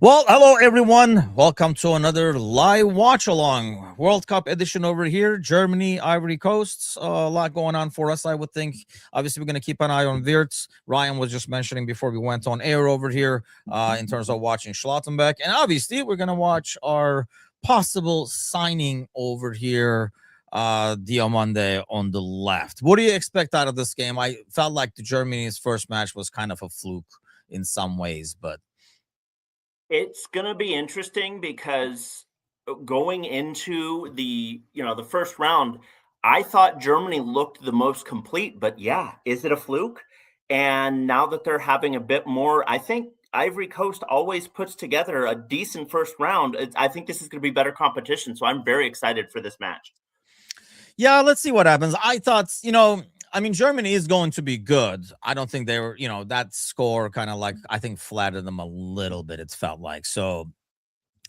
Well, hello everyone. Welcome to another live watch along World Cup edition over here. Germany, Ivory Coast. A lot going on for us, I would think. Obviously, we're going to keep an eye on Wirtz. Ryan was just mentioning before we went on air over here in terms of watching Schlottenbeck. And obviously, we're going to watch our possible signing over here, Diomande on the left. What do you expect out of this game? I felt like the Germany's first match was kind of a fluke in some ways, but It's going to be interesting because going into the first round, I thought Germany looked the most complete, but yeah, is it a fluke? And now that they're having a bit more, I think Ivory Coast always puts together a decent first round. I think this is going to be better competition, so I'm very excited for this match. yeah, let's see what happens. I thought, I mean, Germany is going to be good. I don't think they were, that score kind of like, I think flattered them a little bit, it's felt like. So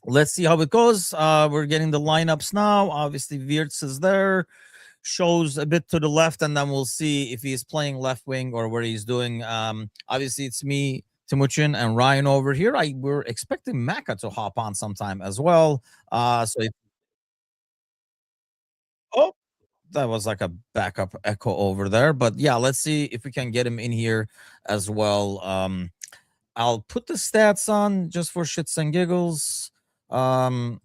let's see how it goes. We're getting the lineups now. Obviously, Wirtz is there, shows a bit to the left, and then we'll see if he's playing left wing or what he's doing. Obviously, it's me, Timuchin, and Ryan over here. We're expecting Maka to hop on sometime as well. So if, oh, that was like a backup echo over there, but yeah, let's see if we can get him in here as well. I'll put the stats on just for shits and giggles. So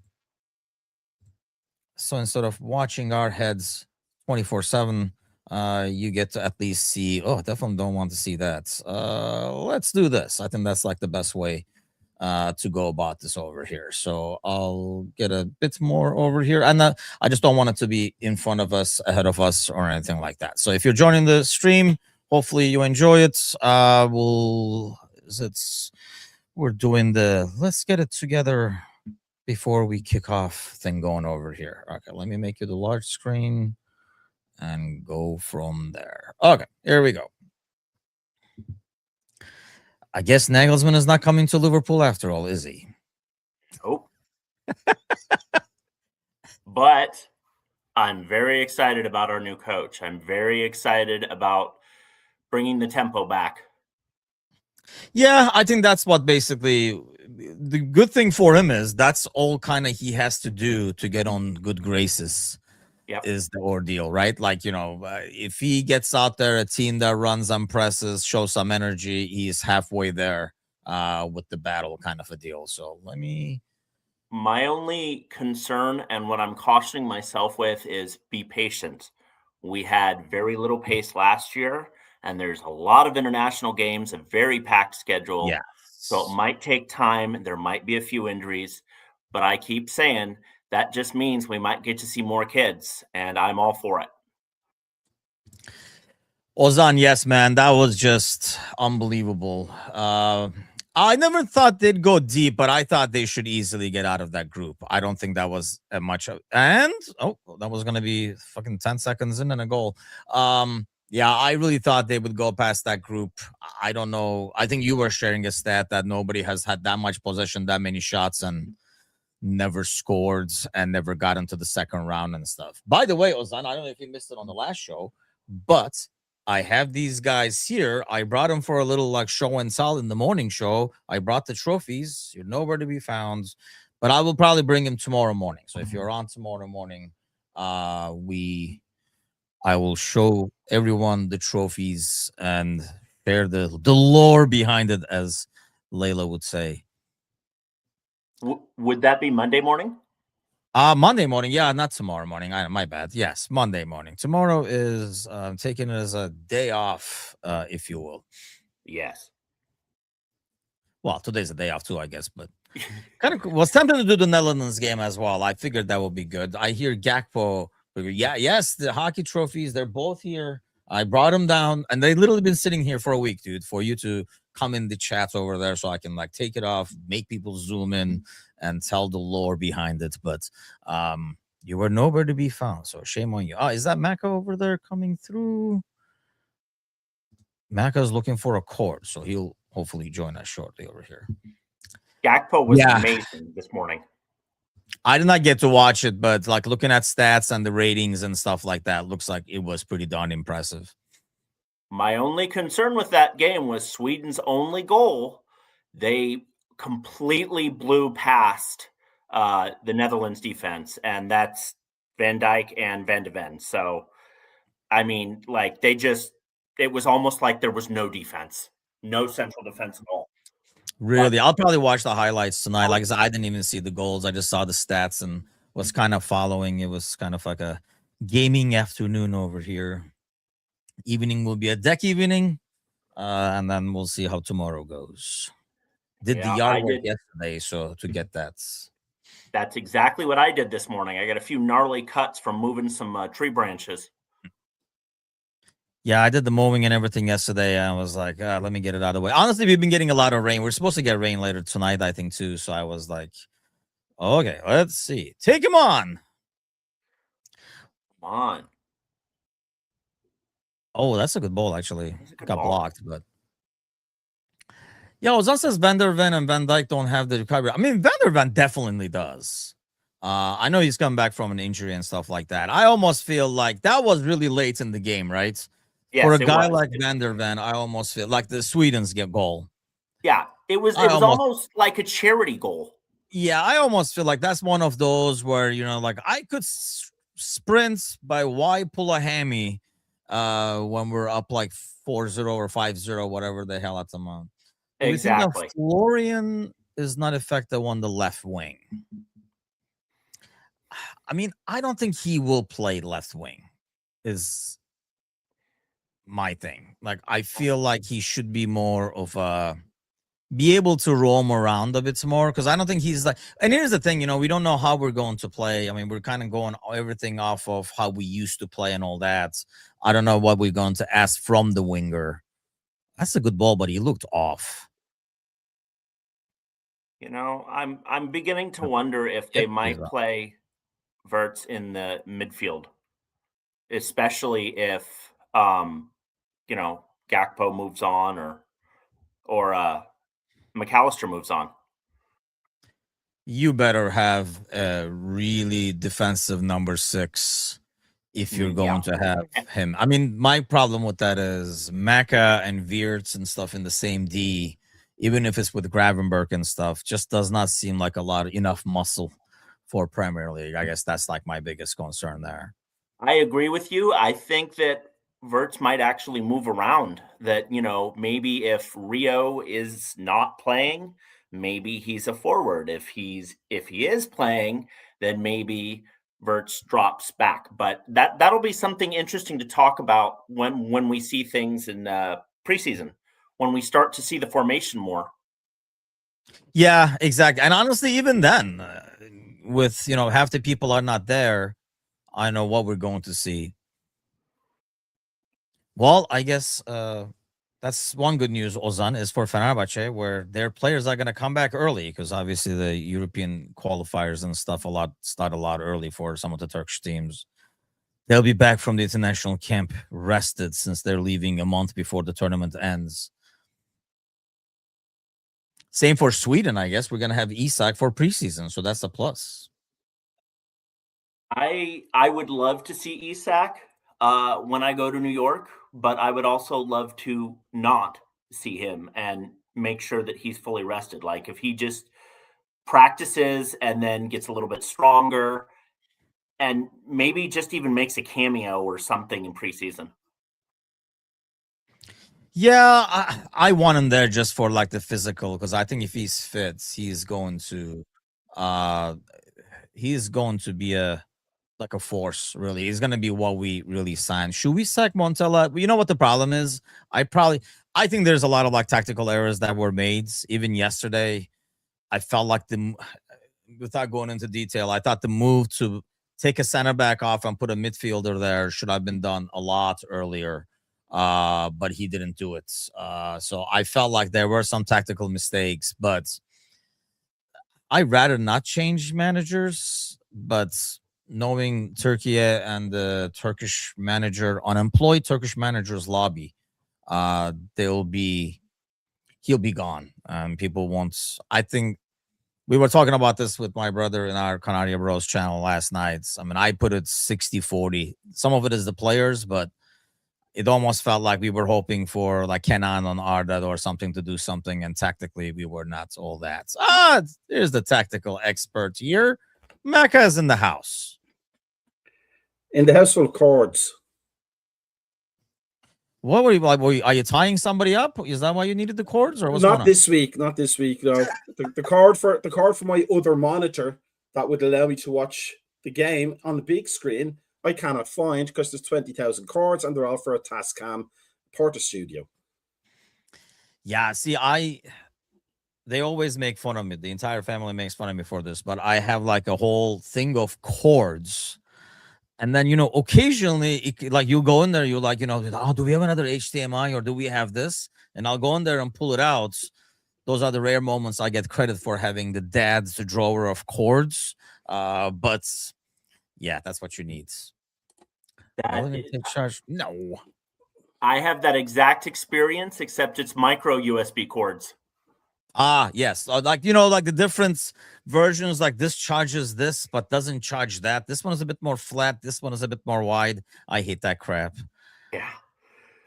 instead of watching our heads 24/7, you get to at least see. Oh, definitely don't want to see that. Let's do this. I think that's like the best way to go about this over here. So I'll get a bit more over here. And I just don't want it to be in front of us, ahead of us, or anything like that. So if you're joining the stream, hopefully you enjoy it. We're doing the let's get it together before we kick off thing going over here. Okay, let me make you the large screen and go from there. Okay, here we go. I guess Nagelsmann is not coming to Liverpool after all, is he? Nope. But I'm very excited about our new coach. I'm very excited about bringing the tempo back. Yeah, I think that's what basically the good thing for him is that's all kind of he has to do to get on good graces. Yep. Is the ordeal, right? Like, if he gets out there, a team that runs on presses, shows some energy, he's halfway there with the battle kind of a deal. So My only concern and what I'm cautioning myself with is be patient. We had very little pace last year, and there's a lot of international games, a very packed schedule. yeah. So it might take time. There might be a few injuries, but I keep saying that just means we might get to see more kids, and I'm all for it. Ozan, yes, man, that was just unbelievable. I never thought they'd go deep, but I thought they should easily get out of that group. I don't think that was much of, and that was gonna be fucking 10 seconds in and a goal. Yeah, I really thought they would go past that group. I don't know. I think you were sharing a stat that nobody has had that much possession, that many shots, and never scored and never got into the second round and stuff. By the way, Ozan, I don't know if you missed it on the last show, but I have these guys here. I brought them for a little like show and tell in the morning show. I brought the trophies. You're nowhere to be found, but I will probably bring them tomorrow morning. So if you're on tomorrow morning, I will show everyone the trophies and share the lore behind it, as Layla would say. Would that be Monday morning? Monday morning. Yeah, not tomorrow morning. My bad. Yes, Monday morning. Tomorrow is taking it as a day off, if you will. Yes. Well, today's a day off too, I guess, but kind of was tempted to do the Netherlands game as well. I figured that would be good. I hear Gakpo. Yeah, yes, the hockey trophies, they're both here. I brought them down, and they literally been sitting here for a week, dude, for you to come in the chat over there so I can like take it off, make people zoom in and tell the lore behind it. But you were nowhere to be found, so shame on you. Oh, is that Maka over there coming through? Maka's looking for a court, so he'll hopefully join us shortly over here. Gakpo was amazing this morning. I did not get to watch it, but like looking at stats and the ratings and stuff like that, looks like it was pretty darn impressive. My only concern with that game was Sweden's only goal. They completely blew past the Netherlands defense, and that's Van Dijk and Van de Ven. So, I mean, like it was almost like there was no defense, no central defense at all. Really, I'll probably watch the highlights tonight. Like I said, I didn't even see the goals. I just saw the stats and was kind of following. It was kind of like a gaming afternoon over here. Evening will be a deck evening, and then we'll see how tomorrow goes. Did the yard work yesterday, so to get that. That's exactly what I did this morning. I got a few gnarly cuts from moving some tree branches. Yeah, I did the mowing and everything yesterday. I was like, let me get it out of the way. Honestly, we've been getting a lot of rain. We're supposed to get rain later tonight, I think, too. So I was like, okay, let's see. Take him on. Come on. Oh, that's a good ball, actually. Got blocked, but. Yeah, Ozan says Van der Ven and Van Dijk don't have the recovery. I mean, Van der Ven definitely does. I know he's come back from an injury and stuff like that. I almost feel like that was really late in the game, right? Yes, for a guy like Van der Ven, I almost feel like the Sweden's get goal. Yeah, it was almost like a charity goal. Yeah, I almost feel like that's one of those where, like I could sprint, by why pull a hammy when we're up like 4-0 or 5-0, whatever the hell at the moment. Exactly. Florian is not effective on the left wing. I mean, I don't think he will play left wing is my thing. Like, I feel like he should be more of be able to roam around a bit more, because I don't think he's like, and here's the thing, we don't know how we're going to play. I mean, we're kind of going everything off of how we used to play and all that. I don't know what we're going to ask from the winger. That's a good ball, but he looked off. I'm beginning to wonder if they might play Wirtz in the midfield, especially if Gakpo moves on or McAllister moves on. You better have a really defensive number 6 if you're going to have him. I mean, my problem with that is Maka and Wirtz and stuff in the same D, even if it's with Gravenberg and stuff, just does not seem like enough muscle for Premier League. I guess that's like my biggest concern there. I agree with you. I think that Wirtz might actually move around. That, maybe if Rio is not playing, maybe he's a forward. If he is playing, then maybe Wirtz drops back. But that'll be something interesting to talk about when we see things in preseason, when we start to see the formation more. Yeah, exactly. And honestly, even then, with half the people are not there, I know what we're going to see. Well, I guess that's one good news, Ozan, is for Fenerbahce, where their players are going to come back early, because obviously the European qualifiers and stuff start a lot early for some of the Turkish teams. They'll be back from the international camp rested, since they're leaving a month before the tournament ends. Same for Sweden, I guess. We're going to have Isak for preseason, so that's a plus. I would love to see Isak when I go to New York, but I would also love to not see him and make sure that he's fully rested. Like, if he just practices and then gets a little bit stronger and maybe just even makes a cameo or something in preseason. Yeah, I want him there just for like the physical, because I think if he's fit, he's going to be like a force, really. He's going to be what we really signed. Should we sack Montella? You know what the problem is? I think there's a lot of like tactical errors that were made. Even yesterday, I felt like without going into detail, I thought the move to take a center back off and put a midfielder there should have been done a lot earlier. But he didn't do it. So I felt like there were some tactical mistakes, but I'd rather not change managers. But knowing Turkey and the Turkish manager, unemployed Turkish managers lobby, he'll be gone. People won't. I think we were talking about this with my brother in our Canaria Bros channel last night. I mean, I put it 60-40. Some of it is the players, but it almost felt like we were hoping for like Kenan on Arda or something to do something, and tactically we were not all that. There's the tactical expert here. Mecca is in the house. In the house full of cords. What were you like? Are you tying somebody up? Is that why you needed the cords, or what's going Not on? this week. Not this week. No, the cord for my other monitor that would allow me to watch the game on the big screen, I cannot find because there's 20,000 cords and they're all for a Tascam Porta Studio. Yeah, see, they always make fun of me. The entire family makes fun of me for this, but I have like a whole thing of cords. And then, occasionally, like you go in there, you're like, oh, do we have another HDMI or do we have this? And I'll go in there and pull it out. Those are the rare moments I get credit for having the dad's drawer of cords. But yeah, that's what you need. Take charge. No. I have that exact experience, except it's micro USB cords. Yes. Like the different versions, like this charges this, but doesn't charge that. This one is a bit more flat. This one is a bit more wide. I hate that crap. Yeah.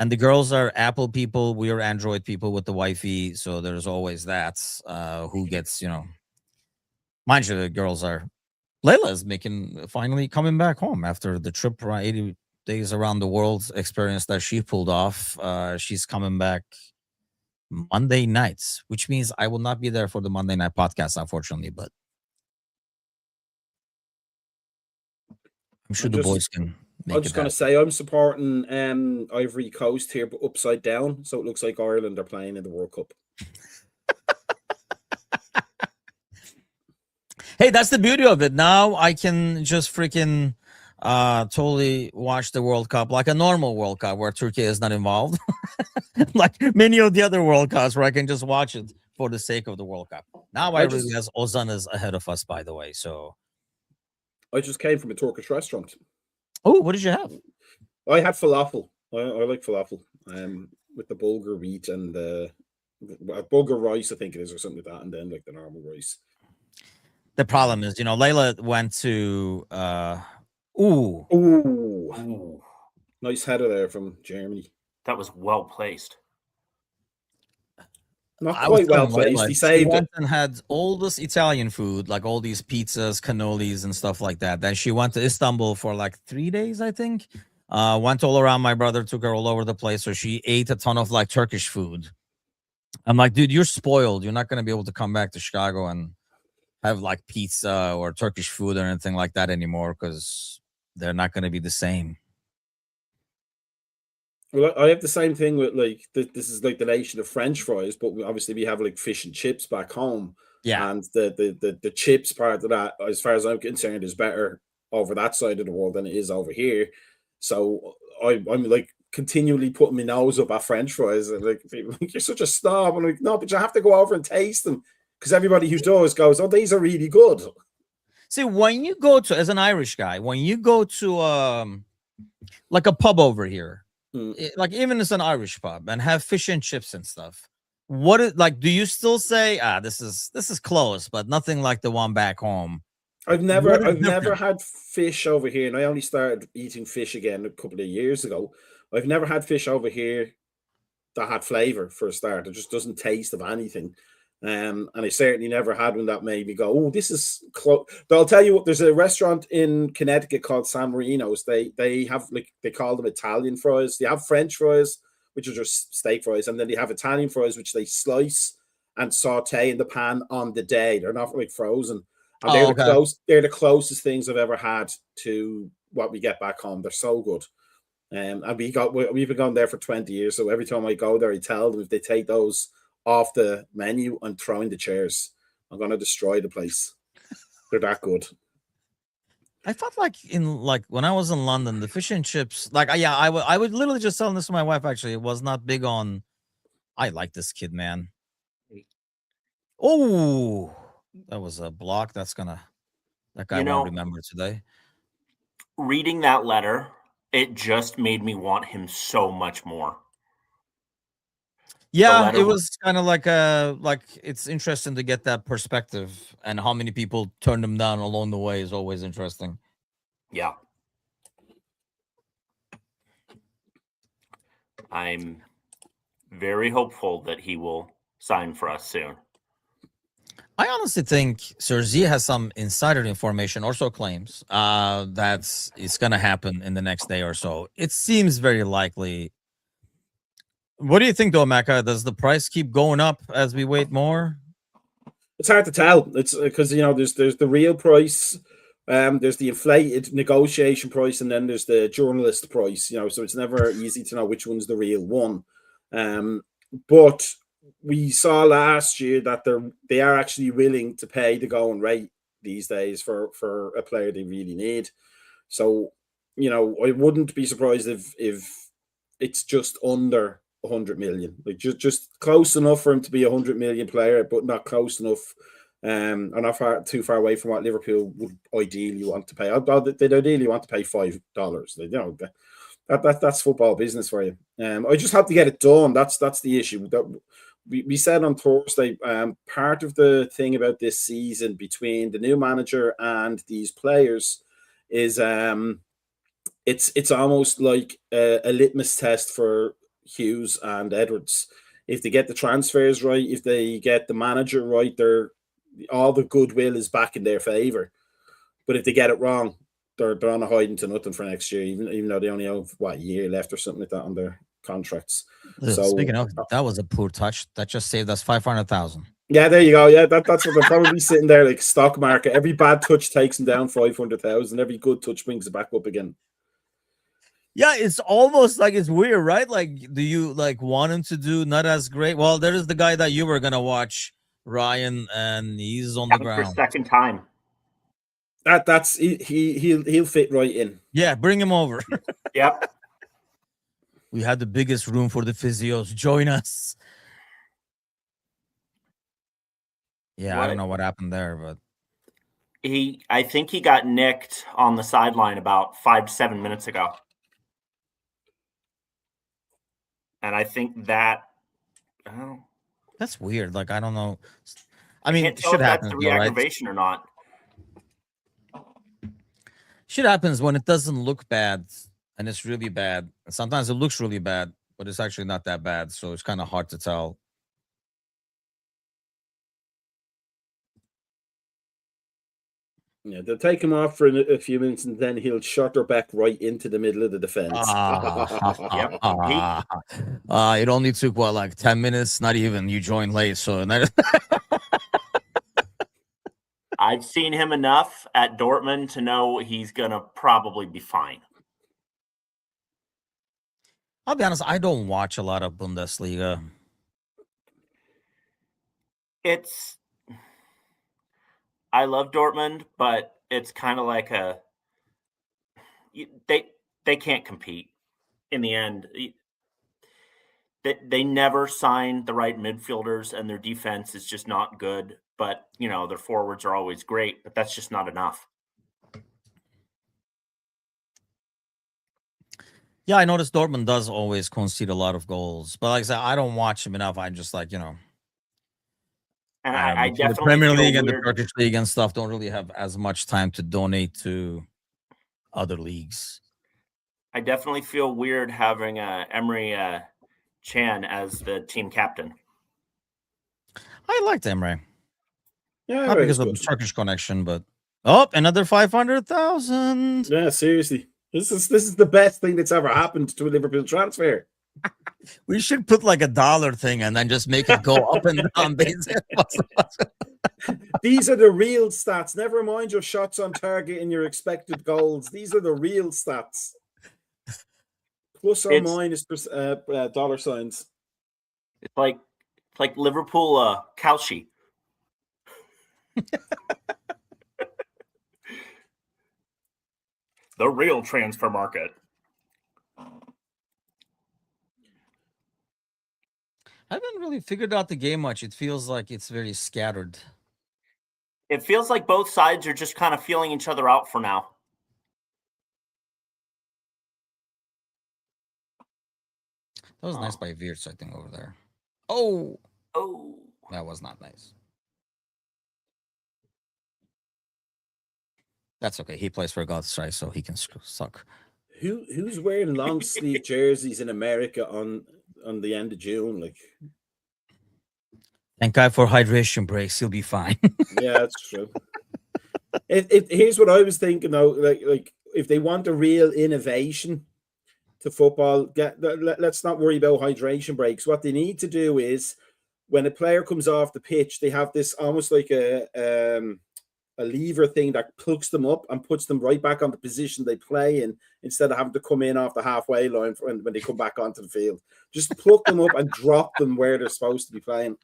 And the girls are Apple people. We are Android people with the Wi-Fi. So there's always that. Who gets, mind you, the girls are. Layla is finally coming back home after the trip around 80 days around the world experience that she pulled off. She's coming back Monday nights, which means I will not be there for the Monday night podcast, unfortunately, but I'm sure the boys can make it. I'm just going to say I'm supporting Ivory Coast here, but upside down, so it looks like Ireland are playing in the World Cup. Hey, that's the beauty of it. Now I can just freaking totally watch the World Cup like a normal World Cup where Turkey is not involved. Like many of the other World Cups where I can just watch it for the sake of the World Cup. Now I realize Ozan is ahead of us, by the way. So I just came from a Turkish restaurant. Oh, what did you have? I had falafel. I like falafel with the bulgur wheat and the bulgur rice, I think it is, or something like that, and then like the normal rice. The problem is, Layla went to Nice header there from Germany. That was well placed. Not quite well placed. He saved went and had all this Italian food, like all these pizzas, cannolis, and stuff like that. Then she went to Istanbul for like 3 days, I think. Went all around. My brother took her all over the place. So she ate a ton of like Turkish food. I'm like, dude, you're spoiled. You're not going to be able to come back to Chicago and have like pizza or Turkish food or anything like that anymore because they're not going to be the same. Well, I have the same thing with like this is like the nation of French fries, but obviously we have like fish and chips back home. Yeah, and the chips part of that, as far as I'm concerned, is better over that side of the world than it is over here. So I'm like continually putting my nose up at French fries, and like you're such a snob. I'm like, no, but you have to go over and taste them because everybody who does goes, oh, these are really good. See, when you go to, as an Irish guy, when you go to like a pub over here. Like even it's an Irish pub and have fish and chips and stuff. What is like? Do you still say, this is close, but nothing like the one back home? I've never had fish over here, and I only started eating fish again a couple of years ago. I've never had fish over here that had flavor for a start. It just doesn't taste of anything. And I certainly never had one that made me go, oh, this is close. But I'll tell you what, there's a restaurant in Connecticut called San Marino's. They have, like, they call them Italian fries. They have French fries, which are just steak fries, and then they have Italian fries, which they slice and saute in the pan on the day. They're not like frozen. And they're the closest things I've ever had to what we get back home. They're so good. And we've been going there for 20 years. So every time I go there, I tell them if they take those off the menu, I'm throwing the chairs. I'm going to destroy the place. They're that good. I felt like when I was in London, the fish and chips, like, I would literally just tell this to my wife, actually. It was not big on, I like this kid, man. Oh, that was a block. That guy won't remember today. Reading that letter, it just made me want him so much more. Yeah, it was kind of like it's interesting to get that perspective, and how many people turned him down along the way is always interesting. Yeah. I'm very hopeful that he will sign for us soon. I honestly think Sir Z has some insider information, also claims that it's going to happen in the next day or so. It seems very likely. What do you think, though, Mecca? Does the price keep going up as we wait more? It's hard to tell. It's because there's the real price, there's the inflated negotiation price, and then there's the journalist price. So it's never easy to know which one's the real one. But we saw last year that they are actually willing to pay the going rate these days for a player they really need. So I wouldn't be surprised if it's just under 100 million, like just close enough for him to be a 100 million player, but not close enough, and not too far away from what Liverpool would ideally want to pay. They'd ideally want to pay $5. That's football business for you. I just have to get it done. That's the issue. That we said on Thursday. Part of the thing about this season between the new manager and these players is it's almost like a litmus test for Hughes and Edwards. If they get the transfers right, if they get the manager right, all the goodwill is back in their favor. But if they get it wrong, they're on a hiding to nothing for next year, even though they only have a year left or something like that on their contracts. So speaking of, that was a poor touch. That just saved us 500,000. Yeah, there you go. Yeah, that's what they're probably sitting there like stock market. Every bad touch takes them down 500,000. Every good touch brings it back up again. Yeah, it's almost like it's weird, right? Like, do you want him to do not as great? Well, there is the guy that you were gonna watch, Ryan, and he's on the ground for second time. That's he'll fit right in. Yeah, bring him over. Yep. We had the biggest room for the physios. Join us. Yeah, I don't know what happened there, but I think he got nicked on the sideline about 5 to 7 minutes ago. And I think that's weird. Like, I don't know. I mean, can't tell if that's the re-aggravation right? or not. Shit happens when it doesn't look bad and it's really bad. Sometimes it looks really bad, but it's actually not that bad. So it's kind of hard to tell. Yeah, they'll take him off for a few minutes and then he'll shutter back right into the middle of the defense. It only took 10 minutes? Not even. You joined late, so I've seen him enough at Dortmund to know he's gonna probably be fine. I'll be honest, I don't watch a lot of Bundesliga. I love Dortmund, but it's kind of like they can't compete in the end. They never sign the right midfielders, and their defense is just not good. But their forwards are always great, but that's just not enough. Yeah, I noticed Dortmund does always concede a lot of goals, but like I said, I don't watch him enough. I just And I definitely the Premier League and the Turkish League and stuff don't really have as much time to donate to other leagues. I definitely feel weird having Emery Chan as the team captain. I liked Emre. Yeah, not because of the Turkish connection, but another 500,000. Yeah, seriously, this is the best thing that's ever happened to a Liverpool transfer. We should put like $1 thing and then just make it go up and down. These are the real stats. Never mind your shots on target and your expected goals. These are the real stats. Plus or minus dollar signs. It's like Liverpool Kalshi. The real transfer market. I haven't really figured out the game much. It feels like it's very scattered. It feels like both sides are just kind of feeling each other out for now. That was nice by Wirtz, I think, over there. Oh, that was not nice. That's okay. He plays for Galatasaray, so he can suck. Who's wearing long sleeve jerseys in America on the end of June? Like, Thank God for hydration breaks. He'll be fine. yeah, that's true. Here's what I was thinking though. Like if they want a real innovation to football, let's not worry about hydration breaks. What they need to do is when a player comes off the pitch, they have this almost like a lever thing that plugs them up and puts them right back on the position they play in, instead of having to come in off the halfway line when they come back onto the field. Just plug them up and drop them where they're supposed to be playing.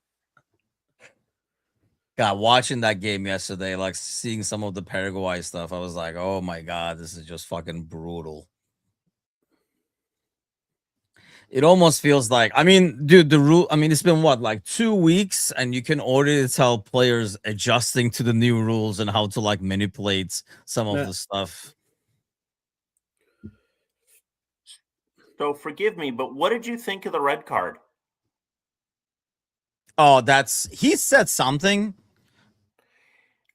God, watching that game yesterday, like seeing some of the Paraguay stuff, I was like, oh my God, this is just fucking brutal. It almost feels like, I mean, dude, the rule, I mean, it's been what, like 2 weeks, and you can already tell players adjusting to the new rules and how to like manipulate some of the stuff. So forgive me, but what did you think of the red card? Oh, he said something.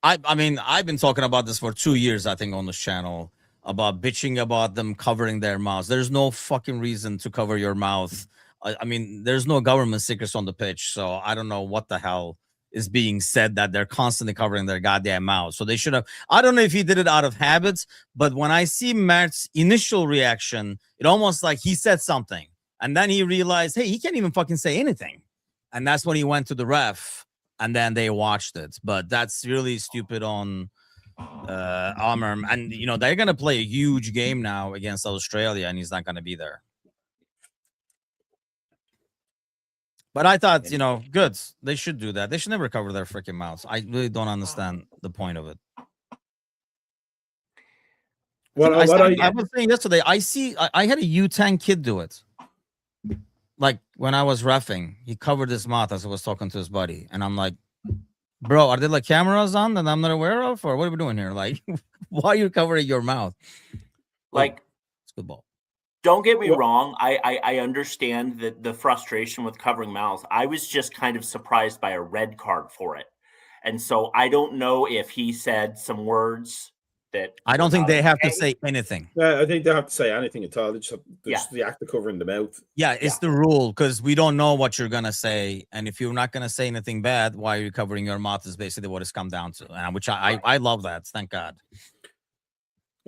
I mean, I've been talking about this for 2 years, I think, on this channel, about bitching about them covering their mouths. There's no fucking reason to cover your mouth. I mean, there's no government secrets on the pitch, so I don't know what the hell is being said that they're constantly covering their goddamn mouths. So they should have. I don't know if he did it out of habit, but when I see Matt's initial reaction, it almost like he said something, and then he realized, hey, he can't even fucking say anything, and that's when he went to the ref, and then they watched it. But that's really stupid on Amer, and you know they're gonna play a huge game now against Australia, and he's not gonna be there. But I thought, you know, good. They should do that. They should never cover their freaking mouths. I really don't understand the point of it. Well, I was saying yesterday, I had a U10 kid do it. Like when I was reffing, he covered his mouth as I was talking to his buddy, and I'm like, bro, are there like cameras on that I'm not aware of, or what are we doing here? Like, why are you covering your mouth? Like, it's good ball. Don't get me wrong. I understand the frustration with covering mouths. I was just kind of surprised by a red card for it. And so I don't know if he said some words that I don't think they have to say anything. Yeah, I think they have to say anything at all. It's just the act of covering the mouth. Yeah, it's the rule, because we don't know what you're gonna say, and if you're not gonna say anything bad, why are you covering your mouth? Is basically what it's come down to, which I love that. Thank God.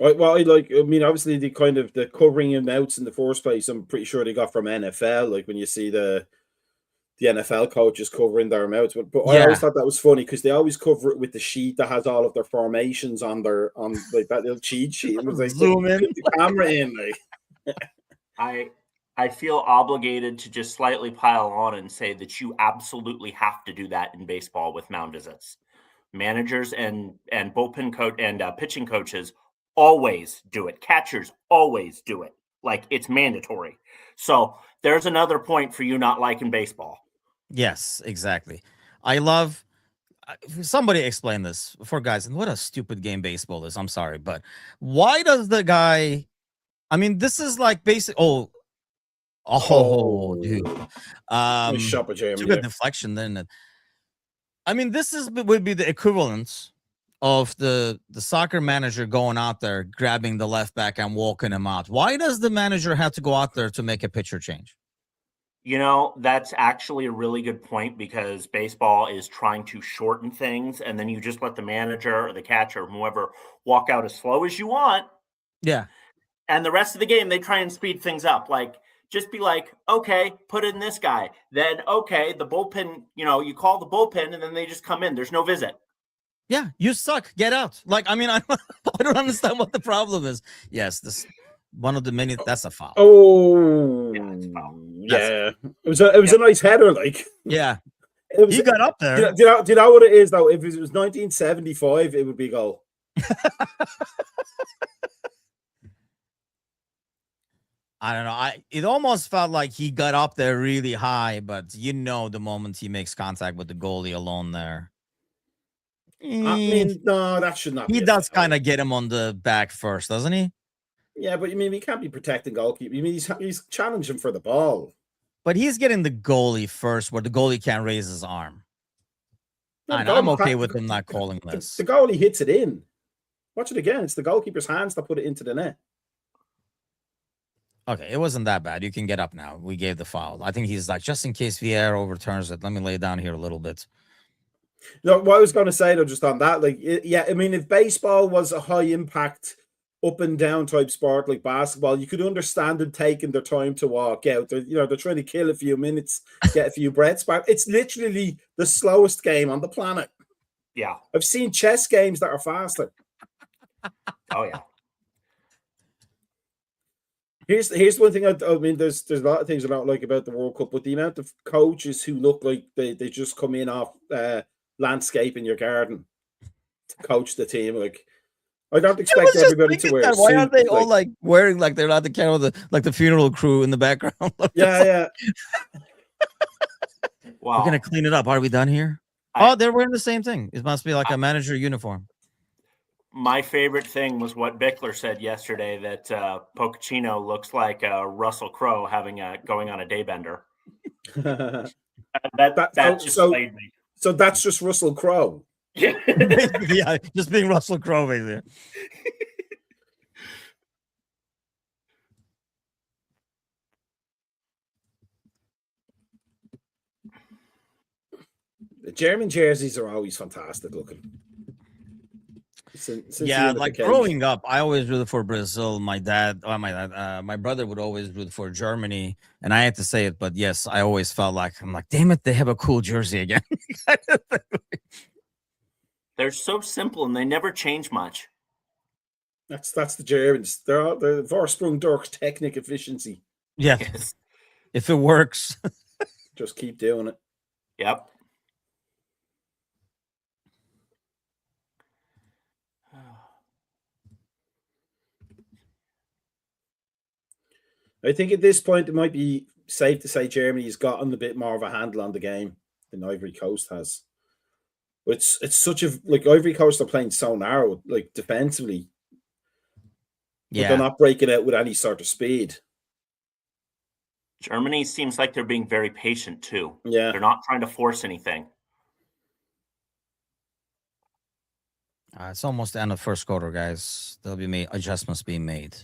Well, I mean, obviously the covering your mouths in the first place, I'm pretty sure they got from NFL. Like when you see the NFL coaches covering their mouths, but I always thought that was funny because they always cover it with the sheet that has all of their formations on like that little cheat sheet. It was like zoom in the camera in. Like, I feel obligated to just slightly pile on and say that you absolutely have to do that in baseball with mound visits. Managers and bullpen coach and pitching coaches always do it. Catchers always do it. Like it's mandatory. So there's another point for you not liking baseball. Yes, exactly. I love somebody explain this for guys. And what a stupid game baseball is. I'm sorry, but why does the guy? I mean, this is like basic. Oh, dude. Shop of took a deflection then. I mean, would be the equivalent of the soccer manager going out there, grabbing the left back and walking him out. Why does the manager have to go out there to make a pitcher change? You know, that's actually a really good point because baseball is trying to shorten things, and then you just let the manager or the catcher or whoever walk out as slow as you want. Yeah. And the rest of the game, they try and speed things up. Like, just be like, okay, put in this guy. Then, okay, the bullpen, you call the bullpen, and then they just come in. There's no visit. Yeah, you suck. Get out. Like, I mean, I don't understand what the problem is. Yes, this one of the many. That's a foul. Oh, yeah, it's a foul. Yeah. It was a nice header. Like, yeah, he got up there. Do you know what it is though? If it was 1975, it would be a goal. I don't know. It almost felt like he got up there really high, but the moment he makes contact with the goalie alone there. I mean, no, that should not. He does kind of get him on the back first, doesn't he? Yeah, but he can't be protecting goalkeeper. I mean, he's challenging for the ball. But he's getting the goalie first, where the goalie can't raise his arm. No, I'm okay with him not calling this. The goalie hits it in. Watch it again. It's the goalkeeper's hands that put it into the net. Okay, it wasn't that bad. You can get up now. We gave the foul. I think he's like, just in case Vieira overturns it, let me lay down here a little bit. No, what I was going to say though, just on that, like, yeah, I mean, if baseball was a high impact, up and down type sport like basketball, you could understand them taking their time to walk out. They're trying to kill a few minutes, get a few breaths back. It's literally the slowest game on the planet. Yeah, I've seen chess games that are faster. Oh yeah. Here's one thing. I mean, there's a lot of things I don't like about the World Cup, but the amount of coaches who look like they just come in off landscape in your garden to coach the team. Like, I don't expect everybody to wear a suit. Why aren't they all like wearing like they're not the kind of the funeral crew in the background? Yeah. Wow. We're gonna clean it up. Are we done here? Oh, they're wearing the same thing. It must be like a manager uniform. My favorite thing was what Bickler said yesterday, that Pochettino looks like Russell Crowe going on a day bender. that just played me. So that's just Russell Crowe. Yeah, just being Russell Crowe basically. The German jerseys are always fantastic looking. Since yeah, like growing up, I always rooted for Brazil. My brother would always root for Germany, and I had to say it, but yes, I always felt like damn it, they have a cool jersey again. They're so simple and they never change much. That's the Germans. They're Vorsprung durch Technik efficiency. Yeah, Yes. If it works, just keep doing it. Yep. I think at this point it might be safe to say Germany's gotten a bit more of a handle on the game than Ivory Coast has. It's such a Ivory Coast are playing so narrow, like defensively. Yeah, but they're not breaking out with any sort of speed. Germany seems like they're being very patient too. Yeah, they're not trying to force anything. It's almost the end of first quarter, guys. There'll be adjustments being made.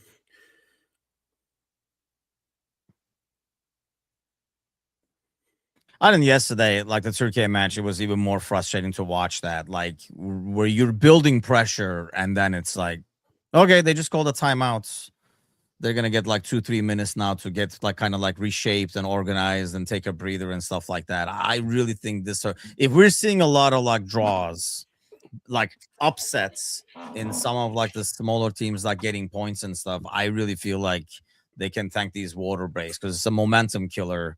I think yesterday, like the Turkey match, it was even more frustrating to watch that, like where you're building pressure and then it's like, okay, they just called a timeout. They're going to get like 2-3 minutes now to get like kind of like reshaped and organized and take a breather and stuff like that. I really think if we're seeing a lot of like draws, like upsets in some of like the smaller teams like getting points and stuff, I really feel like they can thank these water breaks because it's a momentum killer.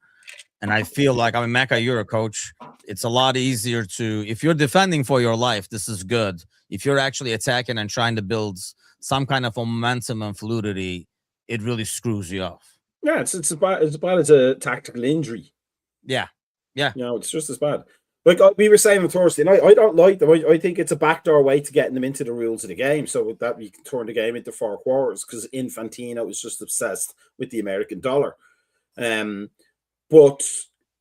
And I feel like, I mean, Mecca, you're a coach. It's a lot easier if you're defending for your life, this is good. If you're actually attacking and trying to build some kind of momentum and fluidity, it really screws you off. Yeah, it's about as a tactical injury. Yeah. It's just as bad. Like we were saying on Thursday night, I don't like them. I think it's a backdoor way to getting them into the rules of the game. So with that, you can turn the game into 4 quarters because Infantino is just obsessed with the American dollar. But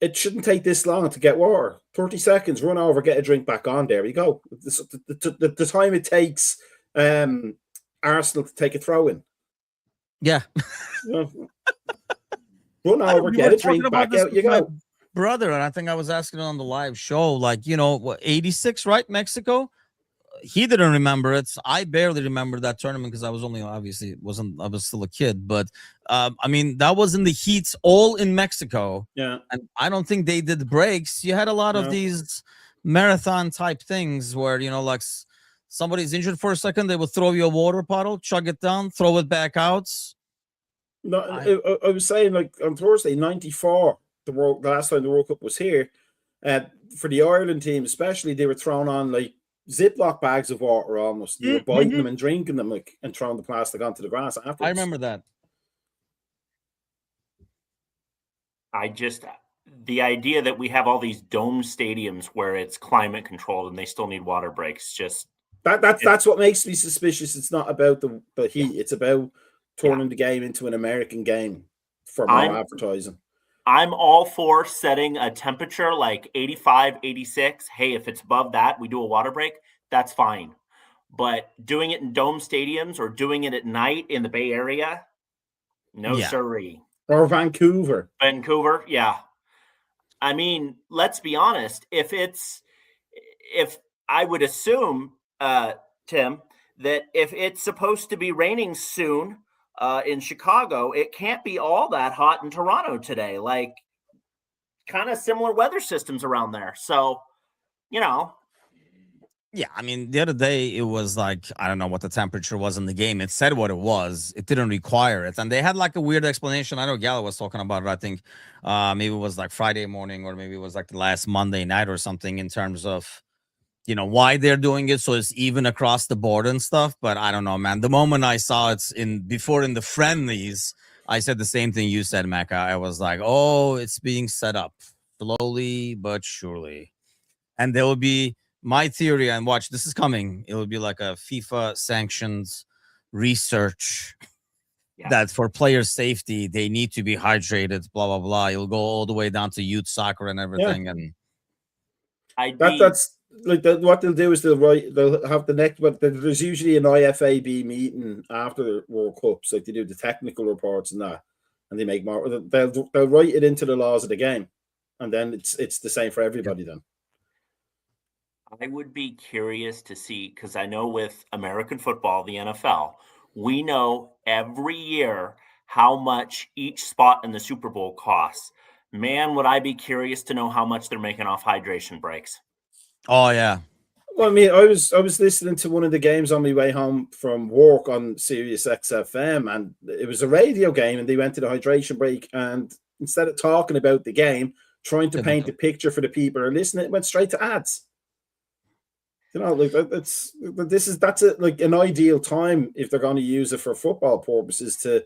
it shouldn't take this long to get water. 30 seconds, run over, get a drink back on. There you go. The time it takes Arsenal to take a throw in. Yeah. Run over, get a drink back out. You go. Brother, and I think I was asking on the live show, like, 86, right? Mexico. He didn't remember it. I barely remember that tournament because I was I was still a kid. But I mean, that was in the heats, all in Mexico. Yeah. And I don't think they did breaks. You had a lot of these marathon type things where, like somebody's injured for a second, they will throw you a water bottle, chug it down, throw it back out. No, I was saying, like on Thursday, 94, the last time the World Cup was here, for the Ireland team especially, they were thrown on like Ziploc bags of water almost. They were biting them and drinking them and throwing the plastic onto the grass afterwards. I remember that. The idea that we have all these dome stadiums where it's climate controlled and they still need water breaks, that's what makes me suspicious. It's not about the heat. It's about turning the game into an American game for more advertising. I'm all for setting a temperature like 85, 86. Hey, if it's above that, we do a water break. That's fine. But doing it in dome stadiums or doing it at night in the Bay Area, No, sirree. Or Vancouver. Vancouver, yeah. I mean, let's be honest. If I would assume, Tim, that if it's supposed to be raining soon in Chicago, it can't be all that hot in Toronto today. Like, kind of similar weather systems around there. So, Yeah, I mean, the other day it was like, I don't know what the temperature was in the game. It said what it was. It didn't require it. And they had like a weird explanation. I know Gallo was talking about it. I think maybe it was like Friday morning, or maybe it was like the last Monday night or something, in terms of, why they're doing it. So it's even across the board and stuff. But I don't know, man. The moment I saw it in the friendlies, I said the same thing you said, Mecca. I was like, oh, it's being set up slowly but surely. And there will be, my theory, and watch, this is coming. It will be like a FIFA sanctions research that for player safety, they need to be hydrated, blah, blah, blah. You'll go all the way down to youth soccer and everything. And that's like what they'll do is they'll have the next, but there's usually an IFAB meeting after the World Cups. Like, they do the technical reports and that, and they make more. They'll write it into the laws of the game, and then it's the same for everybody then. I would be curious to see, because I know with American football, the NFL, we know every year how much each spot in the Super Bowl costs. Man, would I be curious to know how much they're making off hydration breaks. Oh, yeah. Well, I mean, I was listening to one of the games on my way home from work on Sirius XFM, and it was a radio game, and they went to the hydration break, and instead of talking about the game, trying to paint a picture for the people who are listening, it went straight to ads. Like, that's like an ideal time, if they're going to use it for football purposes, to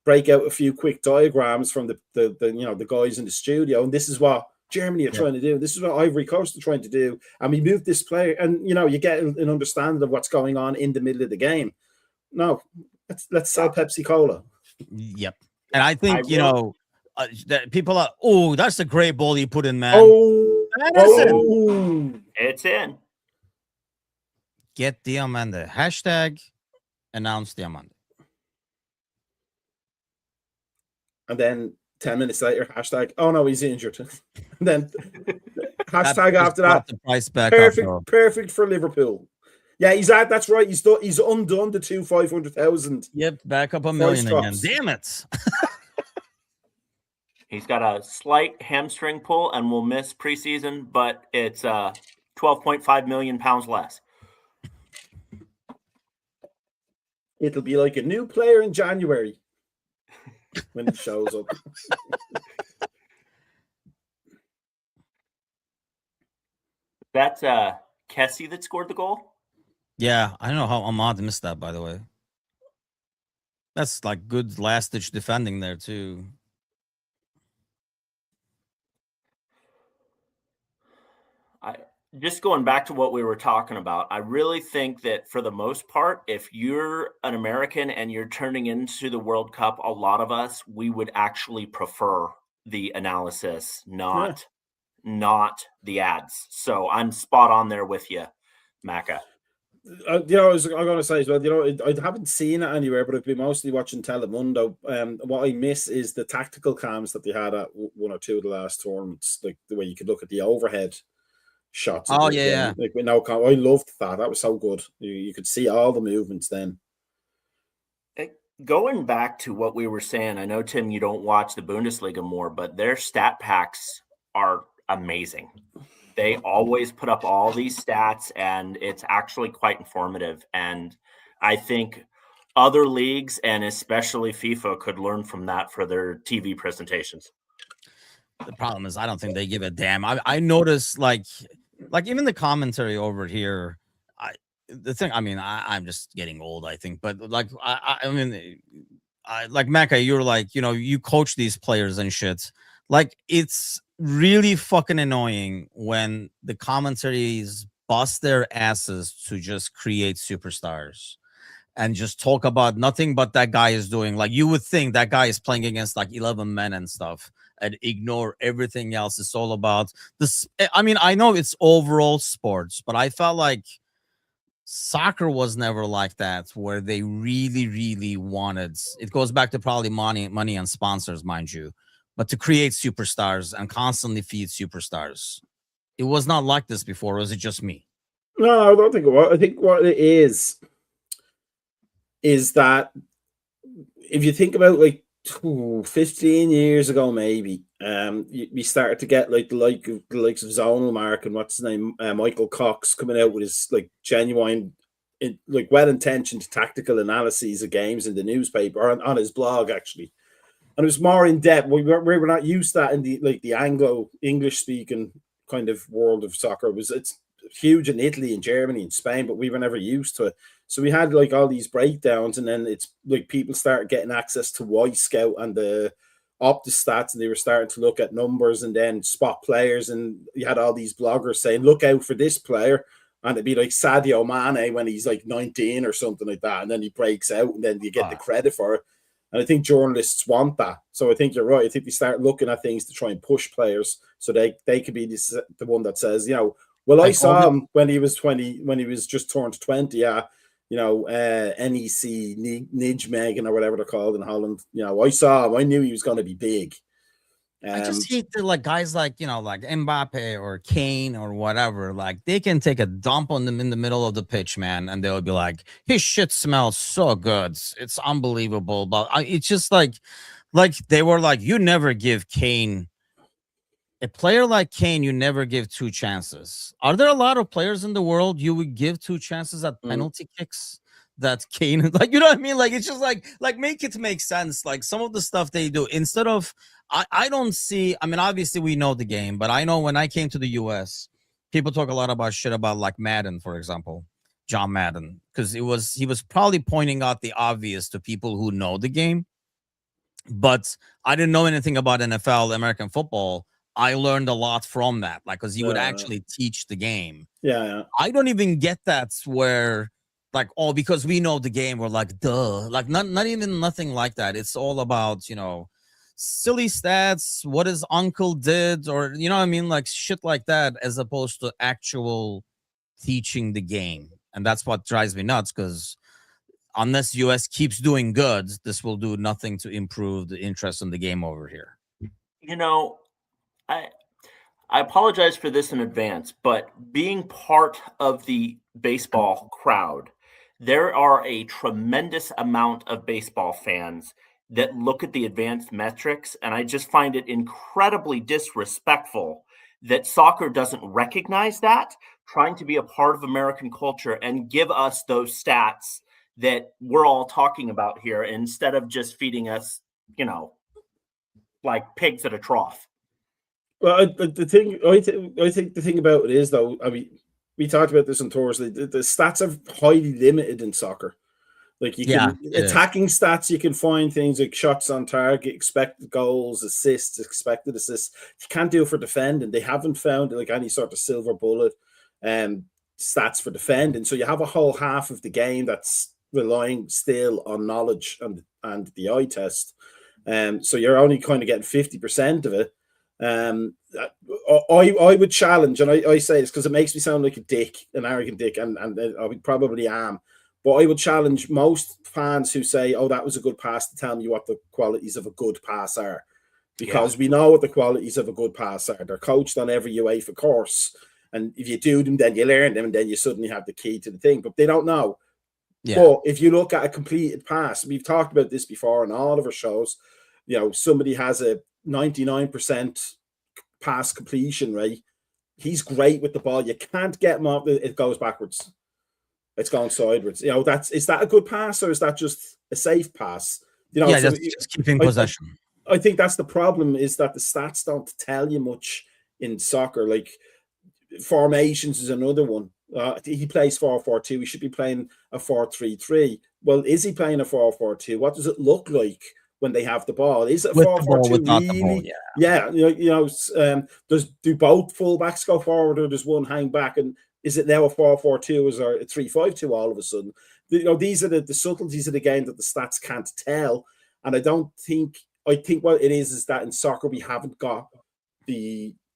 break out a few quick diagrams from the guys in the studio. And this is what Germany are trying to do. This is what Ivory Coast are trying to do. And we moved this player, and you get an understanding of what's going on in the middle of the game. No, let's sell Pepsi Cola. Yep. And I think that people are, that's a great ball you put in, man. It's in. Get Diomande. Hashtag announce Diomande. And then 10 minutes later, hashtag, oh no, he's injured. And then hashtag after that, the price back perfect for Liverpool. Yeah, that's right. He's undone the 500,000. Yep, back up $1 million again. Damn it. He's got a slight hamstring pull and will miss preseason, but it's 12.5 million pounds less. It'll be like a new player in January when it shows up. That's Kessie that scored the goal? Yeah, I don't know how Ahmad missed that, by the way. That's like good last-ditch defending there, too. Just going back to what we were talking about, I really think that for the most part, if you're an American and you're turning into the World Cup, a lot of us, we would actually prefer the analysis, not the ads. So I'm spot on there with you, Macca. I'm going to say as well, I haven't seen it anywhere, but I've been mostly watching Telemundo. What I miss is the tactical cams that they had at one or two of the last tournaments, like the way you could look at the overhead shots. Oh, yeah. Like, I loved that. That was so good. You could see all the movements then. Going back to what we were saying, I know, Tim, you don't watch the Bundesliga more, but their stat packs are amazing. They always put up all these stats, and it's actually quite informative. And I think other leagues, and especially FIFA, could learn from that for their TV presentations. The problem is I don't think they give a damn. I noticed like even the commentary over here. I'm just getting old, I think. But like like Mecca, you're like, you coach these players and shit. Like, it's really fucking annoying when the commentaries bust their asses to just create superstars and just talk about nothing but that guy is doing. Like, you would think that guy is playing against like 11 men and stuff and ignore everything else. It's all about this. I mean, I know it's overall sports, but I felt like Soccer was never like that, where they really, really wanted. It goes back to probably money and sponsors, mind you, but to create superstars and constantly feed superstars. It was not like this before. Or was it just me? No, I don't think what I think what it is that if you think about like 15 years ago, maybe, we started to get like the likes of Zonal Mark and what's his name, Michael Cox coming out with his like genuine, like well-intentioned tactical analyses of games in the newspaper or on his blog actually, and it was more in depth. We were not used to that in the Anglo English speaking kind of world of soccer. It's huge in Italy and Germany and Spain, but we were never used to it. So we had like all these breakdowns, and then it's like people started getting access to Y Scout and the Optus stats, and they were starting to look at numbers and then spot players. And you had all these bloggers saying, "Look out for this player," and it'd be like Sadio Mane when he's like 19 or something like that, and then he breaks out, and then you get the credit for it. And I think journalists want that. So I think you're right. I think they start looking at things to try and push players so they could be the one that says, well, I saw him when he was 20, when he was just turned 20. Yeah. NEC, Nijmegen or whatever they're called in Holland. I saw him. I knew he was going to be big. I just hate that, like, guys like like Mbappe or Kane or whatever, like they can take a dump on them in the middle of the pitch, man, and they'll be like, his shit smells so good, it's unbelievable. But it's just like they were like, you never give Kane. A player like Kane, you never give two chances. Are there a lot of players in the world you would give two chances at penalty kicks? That Kane, like, you know what I mean? Like, it's just like make it make sense. Like some of the stuff they do instead of, I don't see. I mean, obviously we know the game, but I know when I came to the US, people talk a lot about shit about like Madden, for example, John Madden, because he was probably pointing out the obvious to people who know the game. But I didn't know anything about NFL, American football. I learned a lot from that, like, because he would actually teach the game. Yeah. I don't even get that where, like, oh, because we know the game, we're like, duh. Like, not even nothing like that. It's all about, silly stats, what his uncle did, or, you know what I mean? Like, shit like that, as opposed to actual teaching the game. And that's what drives me nuts, because unless US keeps doing good, this will do nothing to improve the interest in the game over here. I apologize for this in advance, but being part of the baseball crowd, there are a tremendous amount of baseball fans that look at the advanced metrics, and I just find it incredibly disrespectful that soccer doesn't recognize that, trying to be a part of American culture and give us those stats that we're all talking about here instead of just feeding us, like pigs at a trough. Well, I think the thing about it is, though, I mean, we talked about this on Thursday. The stats are highly limited in soccer. Like you can attacking stats, you can find things like shots on target, expected goals, assists, expected assists. You can't do it for defending. They haven't found like any sort of silver bullet stats for defending. So you have a whole half of the game that's relying still on knowledge and the eye test. So you're only kind of getting 50% of it. I would challenge, and I say this because it makes me sound like an arrogant dick, and I probably am, but I would challenge most fans who say, "Oh, that was a good pass," to tell me what the qualities of a good pass are, because we know what the qualities of a good pass are. They're coached on every UEFA course, and if you do them, then you learn them, and then you suddenly have the key to the thing. But they don't know. Yeah. But if you look at a completed pass, we've talked about this before in all of our shows. Somebody has a 99% pass completion rate. He's great with the ball. You can't get him off. It goes backwards. It's going sideways. Is that a good pass, or is that just a safe pass? Just keeping possession. I think that's the problem, is that the stats don't tell you much in soccer. Like formations is another one. He plays 4-4-2. He should be playing a 4-3-3. Well, is he playing a 4-4-2? What does it look like when they have the ball? Is it a 4-4-2 really? Yeah. Do both fullbacks go forward, or does one hang back? And is it now a 4-4-2 or a 3-5-2 all of a sudden? These are the subtleties of the game that the stats can't tell. And I think what it is that in soccer we haven't got the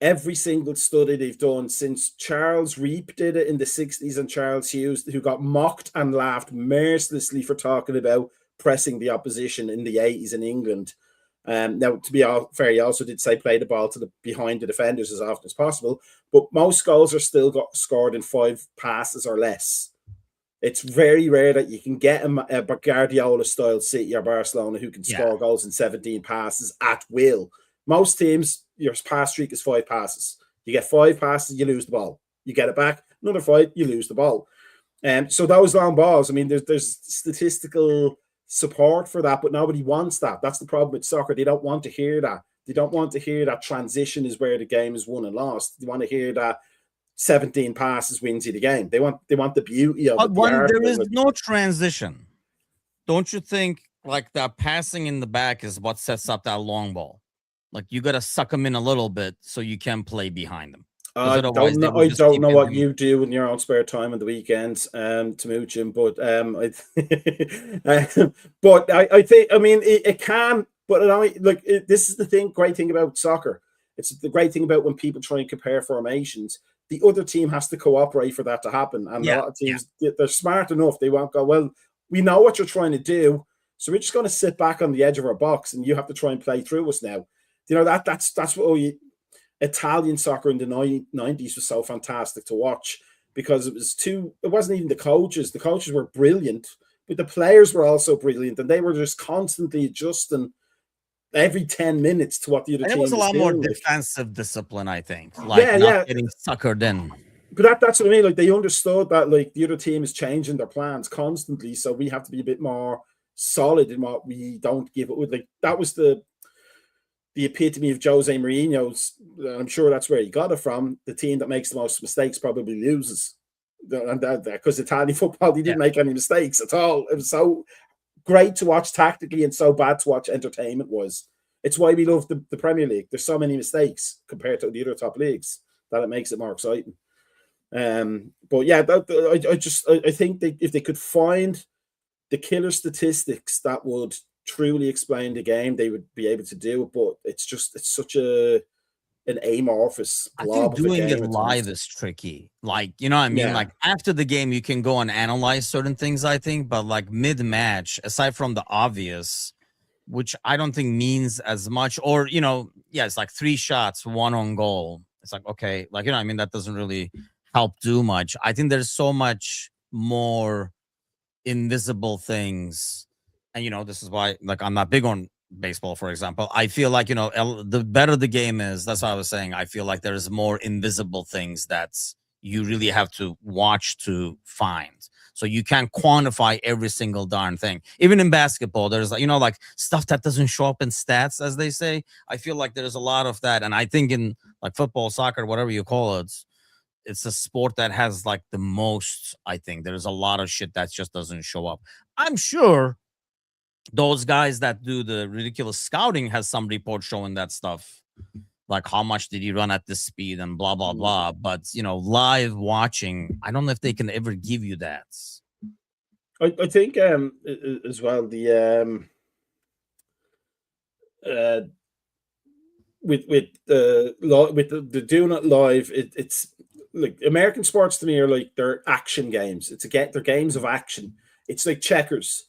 every single study they've done since Charles Reap did it in the 60s and Charles Hughes, who got mocked and laughed mercilessly for talking about pressing the opposition in the 80s in England. Now, to be fair, he also did say play the ball to behind the defenders as often as possible, but most goals are still scored in 5 passes or less. It's very rare that you can get a Guardiola-style City or Barcelona who can score goals in 17 passes at will. Most teams, your pass streak is 5 passes. You get 5 passes, you lose the ball. You get it back, another 5, you lose the ball. So those long balls, I mean, there's statistical support for that, but nobody wants that. That's the problem with soccer. They don't want to hear that. They don't want to hear that transition is where the game is won and lost. They want to hear that 17 passes wins you the game. They want the beauty of it. But when there is no transition, don't you think like that passing in the back is what sets up that long ball? Like you got to suck them in a little bit so you can play behind them. I don't know what you do in your own spare time on the weekends, Tamuchin, but but I think, I mean, it can, but this is the great thing about soccer. It's the great thing about when people try and compare formations. The other team has to cooperate for that to happen. And a lot of teams, they're smart enough. They won't go, well, we know what you're trying to do, so we're just going to sit back on the edge of our box and you have to try and play through us now. You know, that's what Italian soccer in the 90s was so fantastic to watch, because it wasn't even the coaches. The coaches were brilliant, but the players were also brilliant, and they were just constantly adjusting every 10 minutes to what the other team was doing. It was a lot more defensive discipline, I think. Like not getting suckered in. But that's what I mean. Like, they understood that like the other team is changing their plans constantly, so we have to be a bit more solid in what we don't give it. Like, that was the epitome of Jose Mourinho's. I'm sure that's where he got it from. The team that makes the most mistakes probably loses. And because Italian football, they didn't make any mistakes at all. It was so great to watch tactically and so bad to watch entertainment was. It's why we love the Premier League. There's so many mistakes compared to the other top leagues that it makes it more exciting. But yeah, I think if they could find the killer statistics that would truly explain the game, they would be able to do it. But it's such an amorphous blob. I think doing it live is tricky. Like, you know what I mean? Like, after the game, you can go and analyze certain things, I think, but like mid-match, aside from the obvious, which I don't think means as much, or, you know, it's like 3 shots, 1 on goal. It's like, okay, like, you know what I mean? That doesn't really help do much. I think there's so much more invisible things. And, you know, this is why, like, I'm not big on baseball, for example. I feel like, you know, the better the game is, that's what I was saying. I feel like there's more invisible things that you really have to watch to find. So you can't quantify every single darn thing. Even in basketball, there's, you know, like stuff that doesn't show up in stats, as they say. I feel like there's a lot of that. And I think in like football, soccer, whatever you call it, it's a sport that has like the most, I think. There's a lot of shit that just doesn't show up. I'm sure those guys that do the ridiculous scouting has some report showing that stuff, like how much did he run at this speed and blah blah blah. But you know, live watching, I don't know if they can ever give you that. I think as well the with the doing it live, it's like American sports to me are like they're action games. They're games of action. It's like checkers.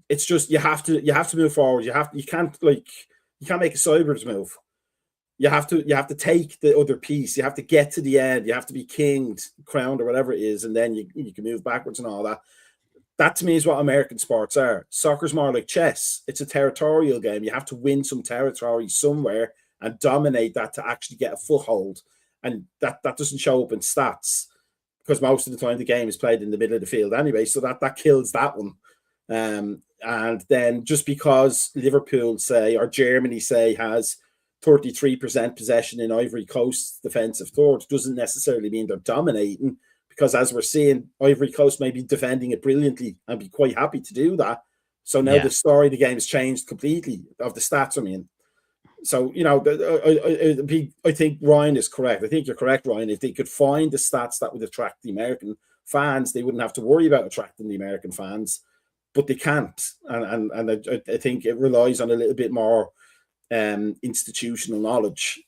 It's just you have to move forward. You can't make a sideways move. You have to take the other piece. You have to get to the end. You have to be kinged, crowned, or whatever it is, and then you can move backwards and all that. That to me is what American sports are. Soccer's more like chess. It's a territorial game. You have to win some territory somewhere and dominate that to actually get a foothold. And that doesn't show up in stats because most of the time the game is played in the middle of the field anyway. So that kills that one. And then just because Liverpool say or Germany say has 33% possession in Ivory Coast's defensive third doesn't necessarily mean they're dominating, because as we're seeing, Ivory Coast may be defending it brilliantly and be quite happy to do that. So now the story of the game has changed completely of the stats. I mean, so, you know, I think Ryan is correct. I think you're correct, Ryan. If they could find the stats that would attract the American fans, they wouldn't have to worry about attracting the American fans. But they can't, and I think it relies on a little bit more institutional knowledge,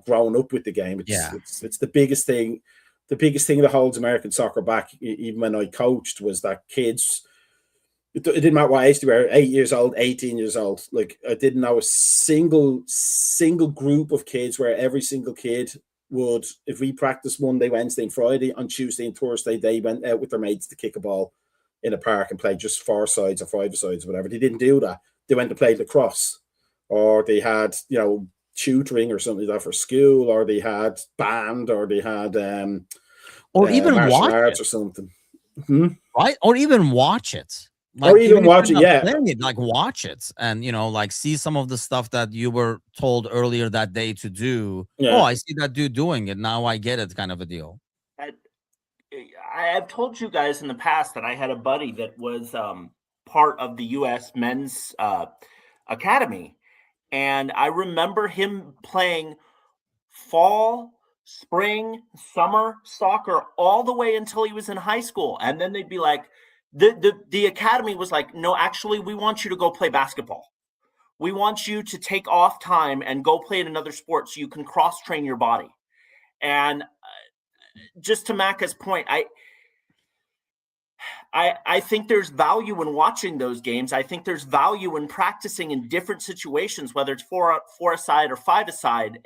growing up with the game. It's the biggest thing. The biggest thing that holds American soccer back, even when I coached, was that kids, it didn't matter what age they were, 8 years old, 18 years old. Like, I didn't know a single group of kids where every single kid would, if we practiced Monday, Wednesday, and Friday, on Tuesday and Thursday, they went out with their mates to kick a ball in a park and play just 4 sides or 5 sides or whatever. They didn't do that. They went to play lacrosse, or they had, tutoring or something like that for school, or they had band, or they had or even martial watch arts it. Or something. Right? Or even watch it. Like, or even watch it, yeah. Like, watch it and, like, see some of the stuff that you were told earlier that day to do. Yeah. Oh, I see that dude doing it. Now I get it, kind of a deal. I've told you guys in the past that I had a buddy that was part of the U.S. men's academy. And I remember him playing fall, spring, summer soccer all the way until he was in high school. And then they'd be like, the academy was like, no, actually, we want you to go play basketball. We want you to take off time and go play in another sport so you can cross-train your body. And just to Macca's point, I think there's value in watching those games. I think there's value in practicing in different situations, whether it's four-a-side or five-a-side.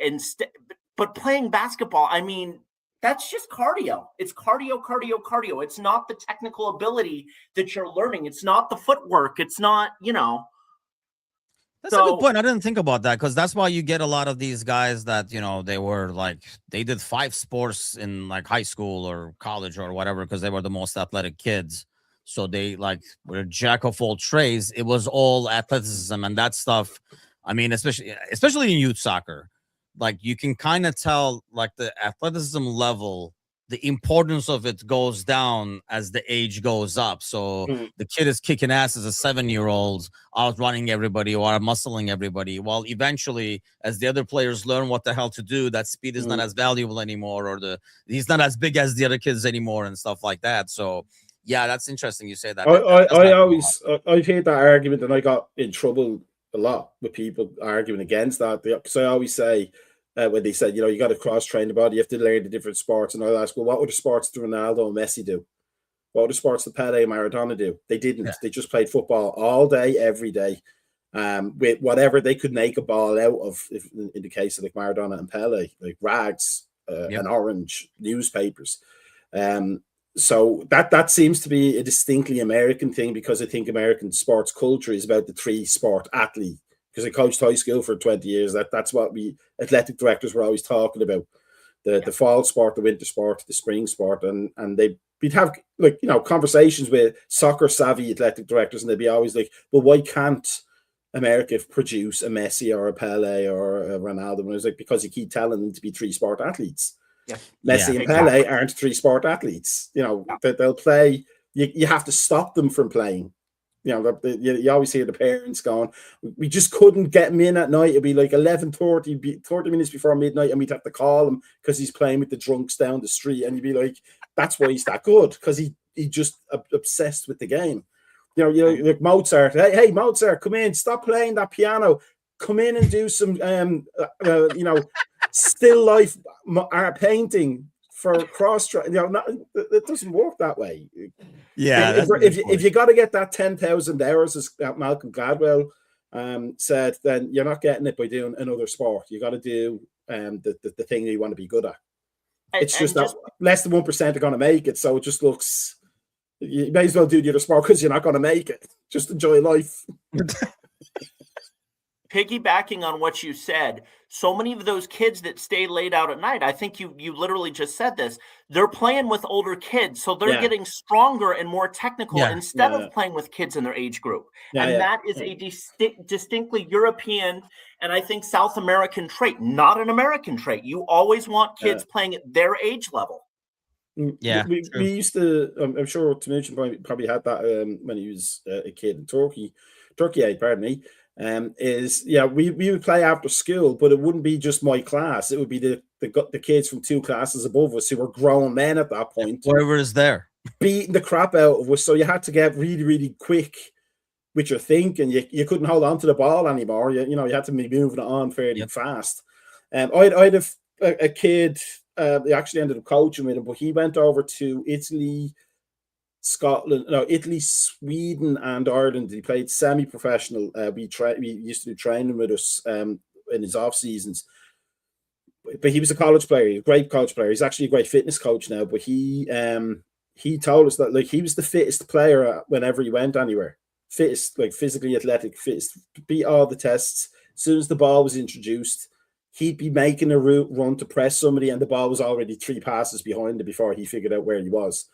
But playing basketball, I mean, that's just cardio. It's cardio, cardio, cardio. It's not the technical ability that you're learning. It's not the footwork. It's not, That's a good point. I didn't think about that, because that's why you get a lot of these guys that, they were like, they did 5 sports in like high school or college or whatever, because they were the most athletic kids. So they like were jack of all trades. It was all athleticism and that stuff. I mean, especially in youth soccer, like, you can kind of tell, like, the athleticism level, the importance of it goes down as the age goes up. So the kid is kicking ass as a 7-year-old, outrunning everybody or muscling everybody. While eventually, as the other players learn what the hell to do, that speed is not as valuable anymore, or he's not as big as the other kids anymore and stuff like that. So yeah, that's interesting you say that. I've heard that argument, and I got in trouble a lot with people arguing against that, because I always say, when they said, you got to cross-train the body, you have to learn the different sports. And I'll ask, well, what other sports do Ronaldo and Messi do? What other sports did Pele and Maradona do? They didn't. Yeah. They just played football all day, every day, with whatever they could make a ball out of, in the case of like Maradona and Pele, like rags, and orange newspapers. So that seems to be a distinctly American thing, because I think American sports culture is about the 3-sport athlete. Because I coached high school for 20 years. That's what we athletic directors were always talking about. The fall sport, the winter sport, the spring sport. And we'd have, like, conversations with soccer savvy athletic directors, and they'd be always like, well, why can't America produce a Messi or a Pele or a Ronaldo? And I was like, because you keep telling them to be 3-sport athletes. Yeah. Messi and Pele aren't 3-sport athletes. They'll play. You have to stop them from playing. You always hear the parents going, we just couldn't get him in at night. It'd be like 11:30, 30 minutes before midnight, and we'd have to call him because he's playing with the drunks down the street. And you'd be like, that's why he's that good, because he just obsessed with the game. Like Mozart. Hey, Mozart, come in. Stop playing that piano. Come in and do some, still life art painting for cross-train. It doesn't work that way. Yeah, if you got to get that 10,000 hours, as Malcolm Gladwell said, then you're not getting it by doing another sport. You got to do the thing that you want to be good at. It's just that less than 1% are going to make it, so it just looks. You may as well do the other sport because you're not going to make it. Just enjoy life. Piggybacking on what you said, so many of those kids that stay late out at night, I think you literally just said this, they're playing with older kids, so they're getting stronger and more technical instead of playing with kids in their age group. That is a distinctly European and I think South American trait, not an American trait. You always want kids playing at their age level. Yeah, we used to. I'm sure Timuchin probably had that when he was a kid in Turkey. Pardon me. We would play after school, but it wouldn't be just my class. It would be the kids from 2 classes above us who were grown men at that point. Whoever is there beating the crap out of us. So you had to get really, really quick with your thinking. You couldn't hold on to the ball anymore. You had to be moving it on fairly fast. I'd have a kid. They actually ended up coaching with him, but he went over to Italy, Sweden, and Ireland. He played semi-professional. We used to do training with us in his off seasons. But he was a college player, a great college player. He's actually a great fitness coach now. But he told us that he was the fittest player whenever he went anywhere. Fittest, physically athletic, fittest, beat all the tests. As soon as the ball was introduced, he'd be making a run to press somebody, and the ball was already 3 passes behind him before he figured out where he was.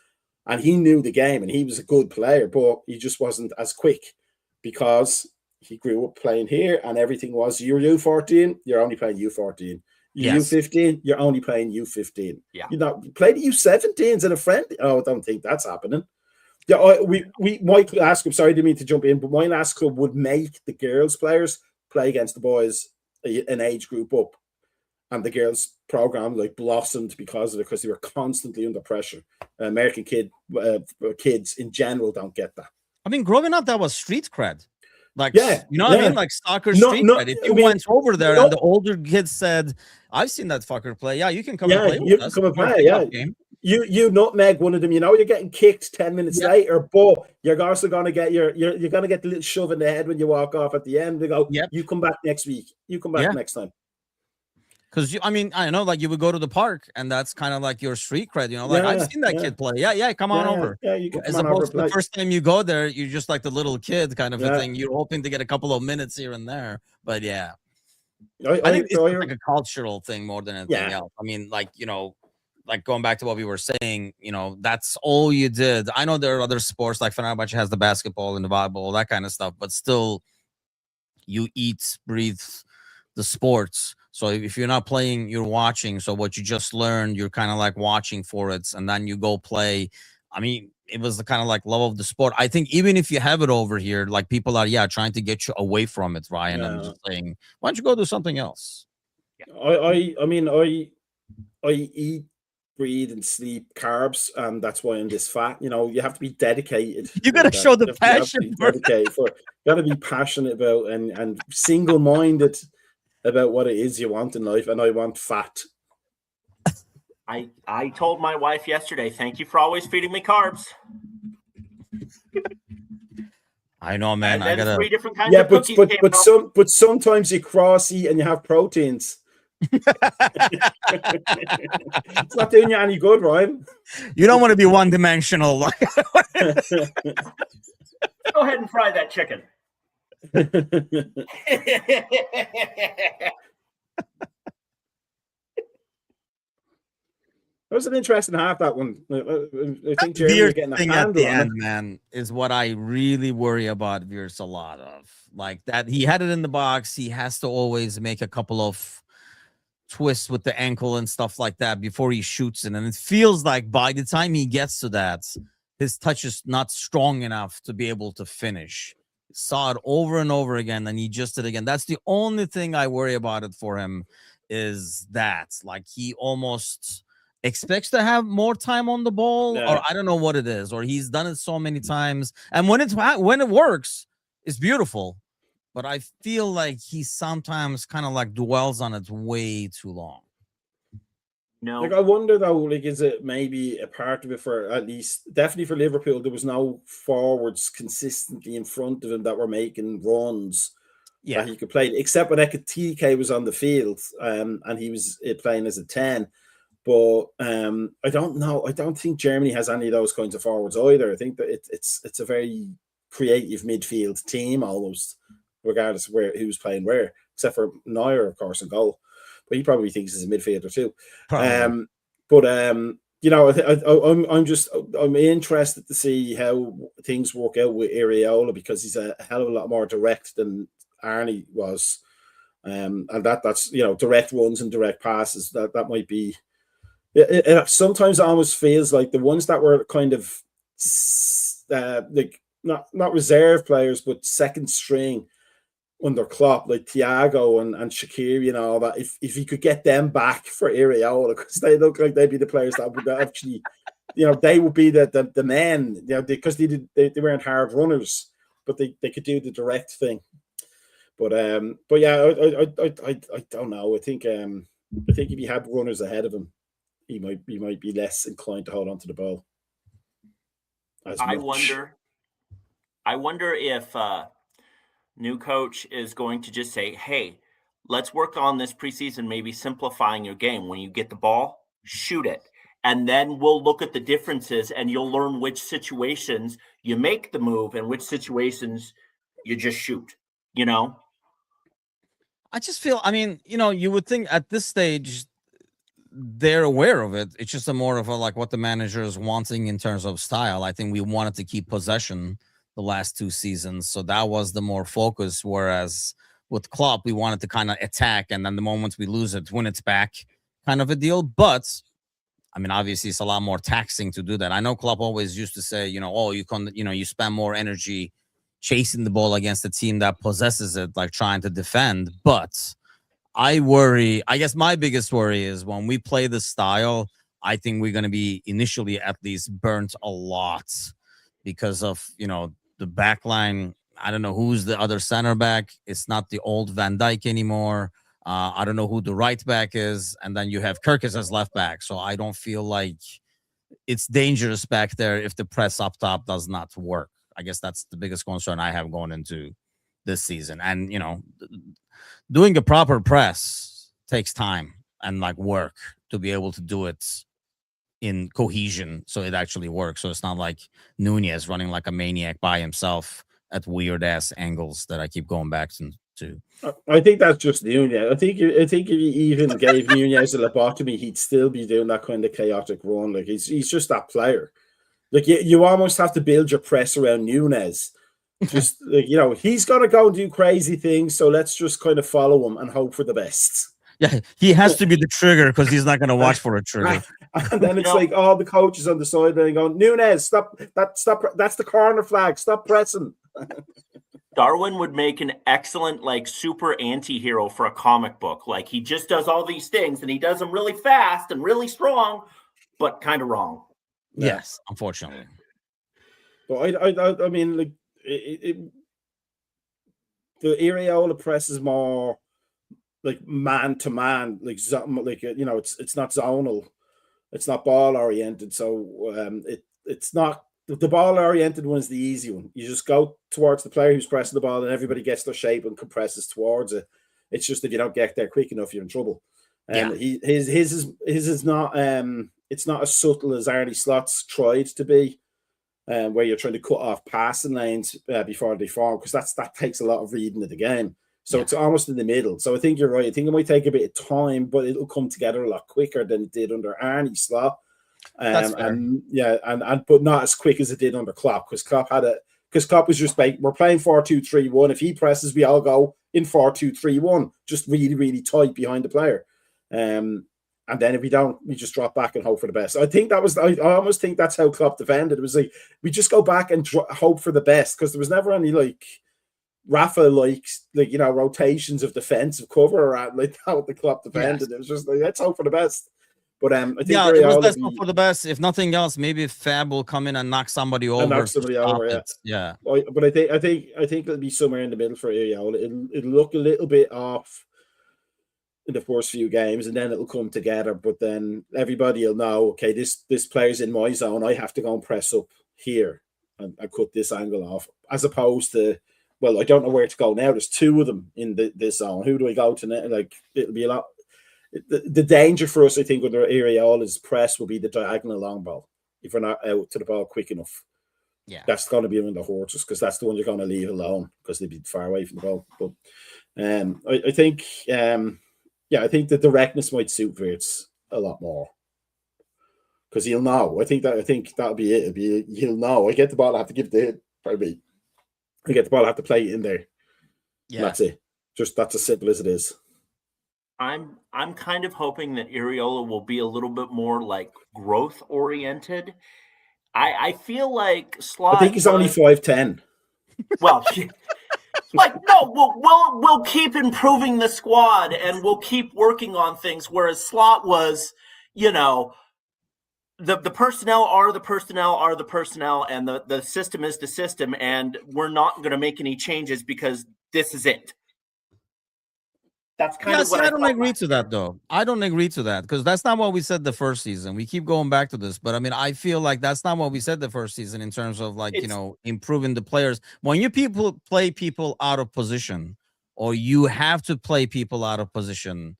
And he knew the game, and he was a good player, but he just wasn't as quick because he grew up playing here, and everything was, you're U14, you're only playing U14. You're U15, you're only playing U15. Yeah. Play the U17s in a friendly. Oh, I don't think that's happening. Yeah, my last club, sorry, I didn't mean to jump in, but my last club would make the girls players play against the boys an age group up, and the girls program blossomed because of it, because they were constantly under pressure. American kids in general don't get that. I mean, growing up, that was street cred. What I mean? Like soccer street cred. If you went over there and the older kids said, "I've seen that fucker play. Yeah, you can come and play with us. Come and play. Yeah, you nutmeg one of them. You're getting kicked 10 minutes later, but you're also gonna get you're gonna get the little shove in the head when you walk off at the end. They go, you come back next week. You come back next time." Because I know, you would go to the park, and that's kind of like your street cred. I've seen that kid play. Yeah, come on over. Yeah, you can As opposed to the first time you go there, you're just like the little kid kind of a thing. You're hoping to get a couple of minutes here and there, but I think it's like a cultural thing more than anything else. I mean, going back to what we were saying, that's all you did. I know there are other sports, like Fenerbahce has the basketball and the volleyball, that kind of stuff, but still, you eat, breathe the sports. So if you're not playing, you're watching. So what you just learned, you're kind of like watching for it, and then you go play. I mean, it was the kind of love of the sport. I think even if you have it over here, people are trying to get you away from it, Ryan, and just saying, why don't you go do something else? I eat, breathe, and sleep carbs, and that's why I'm this fat. You have to be dedicated. You got to show the passion. You got to be passionate about and single-minded about what it is you want in life, and I want fat. I told my wife yesterday, thank you for always feeding me carbs. I know, man. I gotta 3 different kinds of cookies. But sometimes you cross eat and you have proteins. It's not doing you any good, Ryan. You don't want to be one-dimensional. Go ahead and fry that chicken. That was an interesting half, that one. I think Jeremy getting a handle at the on end, man, is what I really worry about Wirtz a lot of. That he had it in the box. He has to always make a couple of twists with the ankle and stuff like that before he shoots it. And it feels like by the time he gets to that, his touch is not strong enough to be able to finish. Saw it over and over again, and he just did it again. That's the only thing I worry about it for him, is that he almost expects to have more time on the ball, or I don't know what it is, or he's done it so many times, and when it works, it's beautiful. But I feel like he sometimes kind of dwells on it way too long. No, I wonder though, is it maybe a part of it for, at least definitely for Liverpool, there was no forwards consistently in front of him that were making runs that he could play, except when Ekitike was on the field, and he was playing as a 10. But I don't know. I don't think Germany has any of those kinds of forwards either. I think that it's a very creative midfield team almost, regardless of who's playing where, except for Neuer, of course, in goal. But he probably thinks he's a midfielder too. I'm interested to see how things work out with Areola, because he's a hell of a lot more direct than Arnie was, and that's direct runs and direct passes. That might be. It sometimes almost feels like the ones that were kind of not reserve players, but second string under Klopp, like Thiago and Shaqiri and all that, if he could get them back for Areola, because they look like they'd be the players that would actually, they would be the men, because they weren't hard runners. but they could do the direct thing. But yeah, I don't know. I think if he had runners ahead of him, he might be less inclined to hold on to the ball. I wonder if new coach is going to just say, hey, let's work on this preseason, maybe simplifying your game. When you get the ball, shoot it. And then we'll look at the differences and you'll learn which situations you make the move and which situations you just shoot, you know? I just feel, I mean, you know, you would think at this stage they're aware of it. It's just a more of a like what the manager is wanting in terms of style. I think we wanted to keep possession the last 2 seasons, so that was the more focus. Whereas with Klopp, we wanted to kind of attack, and then the moment we lose it, win it back, kind of a deal. But I mean, obviously, it's a lot more taxing to do that. I know Klopp always used to say, you know, oh, you spend more energy chasing the ball against a team that possesses it, like trying to defend. But I worry, I guess my biggest worry is when we play this style, I think we're going to be initially at least burnt a lot because of, you know, the back line. I don't know who's the other center back. It's not the old Van Dijk anymore. I don't know who the right back is. And then you have Kirkus as left back. So I don't feel like it's dangerous back there if the press up top does not work. I guess that's the biggest concern I have going into this season. And, you know, doing a proper press takes time and like work to be able to do it in cohesion so it actually works. So it's not like Nunez running like a maniac by himself at weird ass angles that I keep going back to. I think that's just Nunez. I think if you even gave Nunez a lobotomy, he'd still be doing that kind of chaotic run. Like he's just that player. Like you almost have to build your press around Nunez. Just like, you know, he's got to go and do crazy things. So let's just kind of follow him and hope for the best. Yeah, he has to be the trigger because he's not going to watch for a trigger. And then it's like all the coaches on the sideline going, Nunez, stop! That's the corner flag. Stop pressing. Darwin would make an excellent, like, super anti-hero for a comic book. Like, he just does all these things, and he does them really fast and really strong, but kind of wrong. Yes, unfortunately. But I mean, like, the Areola press is more like man to man, like you know, it's not zonal, it's not ball oriented. So it's not. The ball-oriented one is the easy one. You just go towards the player who's pressing the ball and everybody gets their shape and compresses towards it. It's just if you don't get there quick enough, you're in trouble. His is not it's not as subtle as Arnie Slot's tried to be, where you're trying to cut off passing lanes before they form, because that takes a lot of reading of the game. So it's almost in the middle. So I think you're right. I think it might take a bit of time, but it'll come together a lot quicker than it did under Arnie Slot. But not as quick as it did under Klopp, because Klopp was just like, we're playing 4-2-3-1. If he presses, we all go in 4-2-3-1, just really, really tight behind the player. And then if we don't, we just drop back and hope for the best. I almost think that's how Klopp defended. It was like, we just go back and hope for the best, because there was never any like Rafa like you know, rotations of defensive cover around like how the Klopp defended. Yes. It was just like, let's hope for the best. But I think it was best for the best. If nothing else, maybe Fab will come in and knock somebody over. Yeah. But I think it'll be somewhere in the middle for Areola. It'll look a little bit off in the first few games, and then it'll come together. But then everybody will know, okay, this player's in my zone. I have to go and press up here and cut this angle off, as opposed to, well, I don't know where to go now. There's 2 of them in this zone. Who do I go to now? Like, it'll be a lot. The danger for us, I think, under Areola's press will be the diagonal long ball. If we're not out to the ball quick enough, that's going to be one of the horses, because that's the one you're going to leave alone, because they'd be far away from the ball. But I think the directness might suit Wirtz a lot more, because he'll know. I think that'll be it. He'll know. I get the ball, I have to give the hit. Probably, I get the ball, I have to play it in there. Yeah, and that's it. Just that's as simple as it is. I'm kind of hoping that Areola will be a little bit more like growth oriented. I feel like Slot. I think he's only 5'10". Well, like, no, we'll keep improving the squad and we'll keep working on things. Whereas Slot was, you know, the personnel are the personnel are the personnel, and the system is the system, and we're not going to make any changes because this is it. That's kind of what I don't agree to that, though. I don't agree to that because that's not what we said the first season. We keep going back to this, but I mean, I feel like that's not what we said the first season in terms of like, improving the players. When you play people out of position, or you have to play people out of position,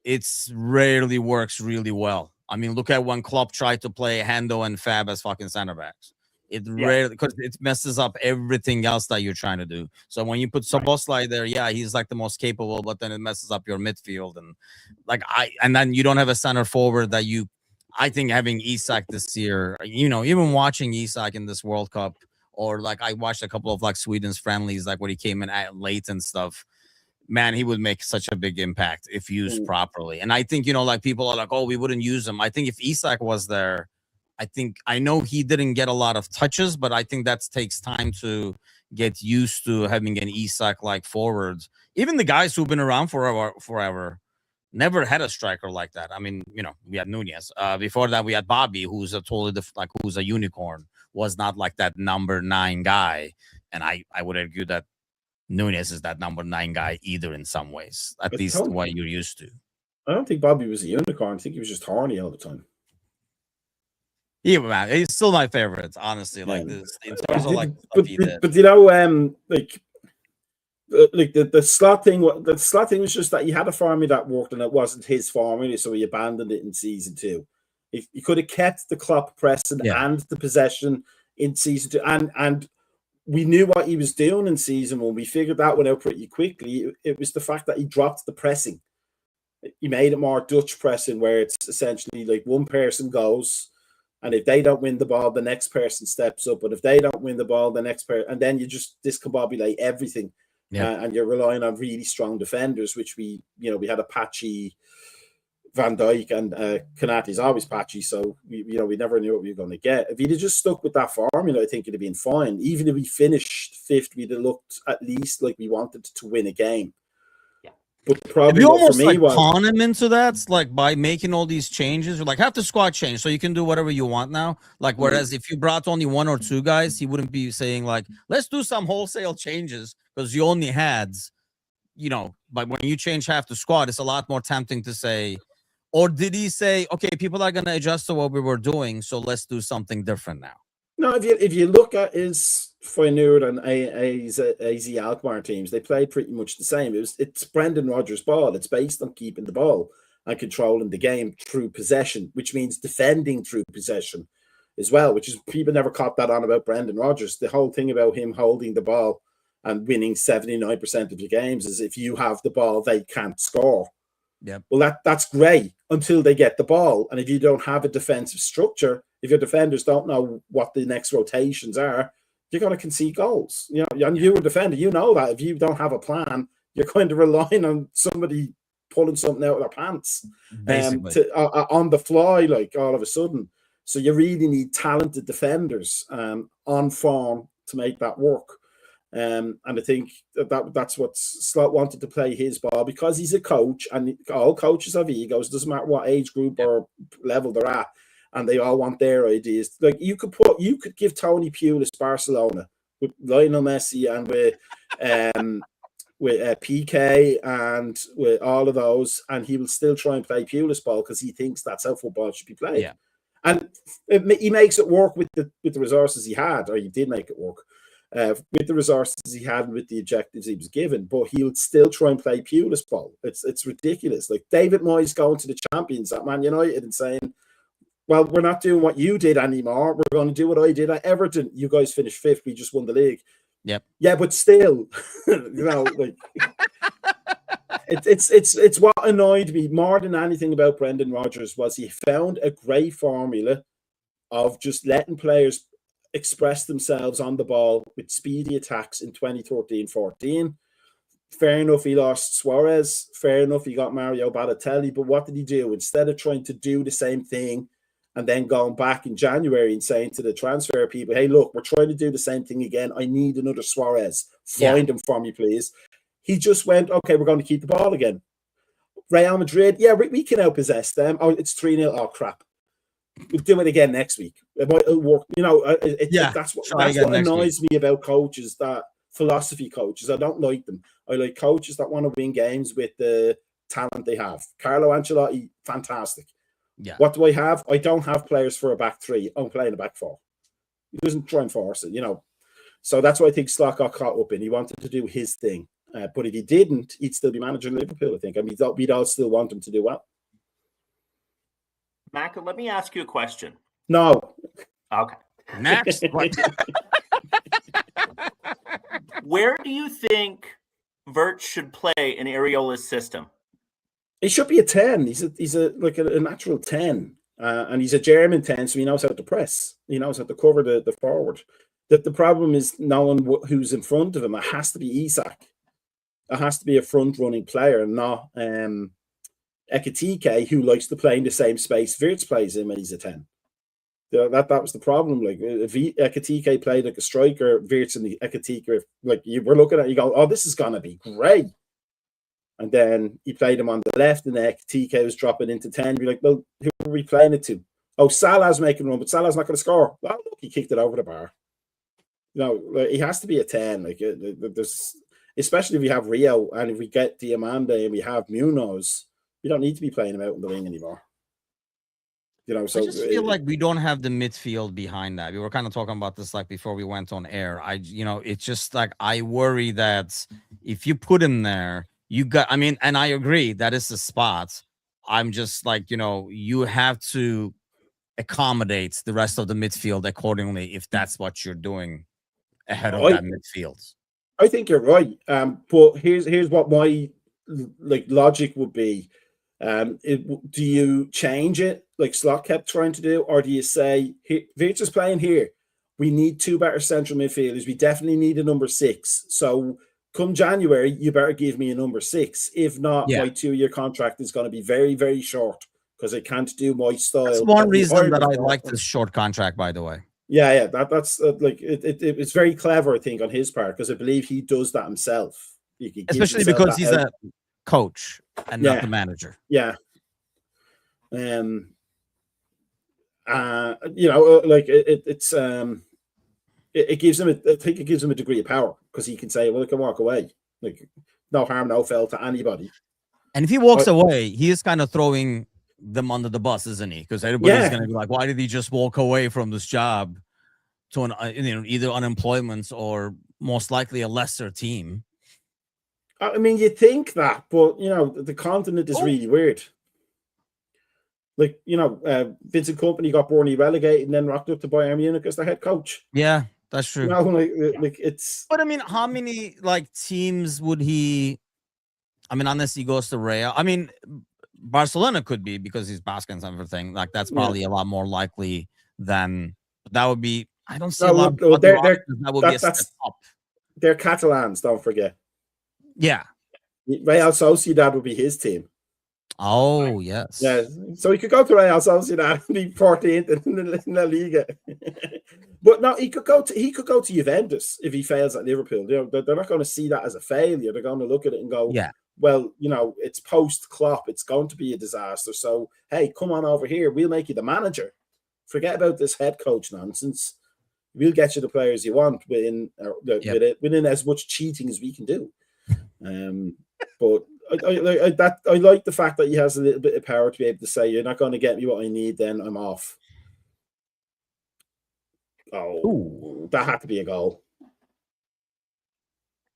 it's rarely works really well. I mean, look at when Klopp tried to play Hendo and Fab as fucking center backs. It rarely, because it messes up everything else that you're trying to do. So when you put Szoboszlai there, yeah, he's like the most capable, but then it messes up your midfield, and and then you don't have a center forward that I think having Isak this year, even watching Isak in this World Cup, or like I watched a couple of like Sweden's friendlies, like when he came in late and stuff. Man, he would make such a big impact if used properly. And I think, like people are like, oh, we wouldn't use him. I think if Isak was there, I know he didn't get a lot of touches, but I think that takes time to get used to having an Isak like forward. Even the guys who've been around forever never had a striker like that. I mean, we had Nunez. Before that, we had Bobby, who's a totally different, who's a unicorn, was not like that number 9 guy. And I would argue that Nunez is that number 9 guy either in some ways, at least what you're used to. I don't think Bobby was a unicorn. I think he was just horny all the time. Yeah, man, he's still my favorite, honestly. Like this, in terms of like, but the slot thing. The slot thing was just that he had a formula that worked, and it wasn't his formula, so he abandoned it in season 2. He could have kept the Klopp pressing and the possession in season 2, and we knew what he was doing in season 1. We figured that one out pretty quickly. It was the fact that he dropped the pressing. He made it more Dutch pressing, where it's essentially like one person goes, and if they don't win the ball, the next person steps up. But if they don't win the ball, the next person, and then you just discombobulate everything. And you're relying on really strong defenders, which we had a patchy Van Dijk, and Konate's always patchy, so we never knew what we were going to get. If he'd have just stuck with that formula, I think it'd have been fine. Even if we finished 5th, we'd have looked at least like we wanted to win a game. Yeah. But the problem almost for me was pawn him into that, like by making all these changes. You're like, have the squad change so you can do whatever you want now. Like, whereas if you brought only 1 or 2 guys, he wouldn't be saying like, let's do some wholesale changes, because you only had, but when you change half the squad, it's a lot more tempting to say. Or did he say, okay, people are going to adjust to what we were doing, so let's do something different now? No, if you look at his Feyenoord and AZ Alkmaar teams, they played pretty much the same. It's Brendan Rodgers' ball. It's based on keeping the ball and controlling the game through possession, which means defending through possession as well, which is, people never caught that on about Brendan Rodgers. The whole thing about him holding the ball and winning 79% of the games is if you have the ball, they can't score. Yeah. Well, that's great until they get the ball. And if you don't have a defensive structure, if your defenders don't know what the next rotations are, you're going to concede goals. And you're a defender, that if you don't have a plan, you're going to rely on somebody pulling something out of their pants on the fly, like all of a sudden. So you really need talented defenders on form to make that work. And I think that's what Slot wanted to play his ball, because he's a coach, and all coaches have egos. Doesn't matter what age group or level they're at, and they all want their ideas. Like you could give Tony Pulis Barcelona with Lionel Messi and with PK and with all of those, and he will still try and play Pulis ball because he thinks that's how football should be played. Yeah. And he makes it work with the resources he had, or he did make it work. With the resources he had and with the objectives he was given, but he'll still try and play Pulis ball. It's ridiculous. Like David Moyes going to the champions at Man United and saying, well, we're not doing what you did anymore. We're going to do what I did at Everton. You guys finished 5th. We just won the league. Yep. Yeah, but still, like it's what annoyed me more than anything about Brendan Rodgers was he found a great formula of just letting players express themselves on the ball with speedy attacks in 2013-14. Fair enough, he lost Suarez. Fair enough, he got Mario Balotelli. But what did he do? Instead of trying to do the same thing and then going back in January and saying to the transfer people, hey, look, we're trying to do the same thing again. I need another Suarez. Find him for me, please. He just went, okay, we're going to keep the ball again. Real Madrid, yeah, we can outpossess them. Oh, it's 3-0. Oh, crap. we'll do it again next week. It might work. You know, that's what annoys me about coaches, that philosophy coaches. I don't like them. I like coaches that want to win games with the talent they have. Carlo Ancelotti, fantastic. Yeah. What do I have? I don't have players for a back three. I'm playing a back four. He doesn't try and force it, you know. So that's what I think Slot got caught up in. He wanted to do his thing. But if he didn't, he'd still be managing Liverpool, I think. I mean, we'd all still want him to do well. Mac, let me ask you a question. No. Okay. Next. Where do you think Wirtz should play in Areola's system? He should be a 10. He's a natural 10. And he's a German 10, so he knows how to press. He knows how to cover the forward. The problem is knowing who's in front of him. It has to be Isak. It has to be a front-running player, not Ekitike, who likes to play in the same space Wirtz plays in when he's a 10. That was the problem. Like, if Ekitike played like a striker, Wirtz and the Ekitike, like, you were looking at it, you go, oh, this is going to be great. And then he played him on the left, and the Ekitike was dropping into 10. You'd be like, well, who are we playing it to? Oh, Salah's making run, but Salah's not going to score. Well, look, he kicked it over the bar. You know, like, he has to be a 10. Like, there's, especially if we have Rio, and if we get Diomande and we have Munoz, we don't need to be playing him out in the wing anymore. You know, so I just feel like we don't have the midfield behind that. We were kind of talking about this like before we went on air. It's just like, I worry that if you put him there, and I agree that is the spot. I'm just like, you have to accommodate the rest of the midfield accordingly if that's what you're doing ahead of that midfield. I think you're right. But here's what my logic would be. Do you change it like Slot kept trying to do, or do you say, Wirtz is playing here, we need two better central midfielders, we definitely need a number 6, so come January you better give me a number 6. If not, my 2-year contract is going to be very, very short because I can't do my style. That's one reason that I like this short contract, by the way. Yeah, that's it's very clever, I think, on his part, because I believe he does that himself. Especially because he's a coach and not the manager. Yeah. It gives him I think it gives him a degree of power, because he can say, well, I can walk away. Like, no harm, no foul to anybody. And if he walks away, he is kind of throwing them under the bus, isn't he? Because everybody's going to be like, why did he just walk away from this job to an either unemployment or most likely a lesser team? I mean, you think that, but the continent is really weird. Like, Vincent Kompany got Burnley relegated and then rocked up to Bayern Munich as the head coach. Yeah, that's true. It's. But I mean, how many teams would he? I mean, unless he goes to Real. I mean, Barcelona could be, because he's Basque and everything. Like, that's probably a lot more likely than that would be. I don't see a lot. That would be a step up. They're Catalans, don't forget. Yeah. Real Sociedad would be his team. Oh, yes. Yeah. So he could go to Real Sociedad and be 14th in La Liga. But no, he could go to Juventus if he fails at Liverpool. They're not going to see that as a failure. They're going to look at it and go, well, it's post-Klopp. It's going to be a disaster. So, hey, come on over here. We'll make you the manager. Forget about this head coach nonsense. We'll get you the players you want within as much cheating as we can do. But I like the fact that he has a little bit of power to be able to say, you're not going to get me what I need, then I'm off. That had to be a goal.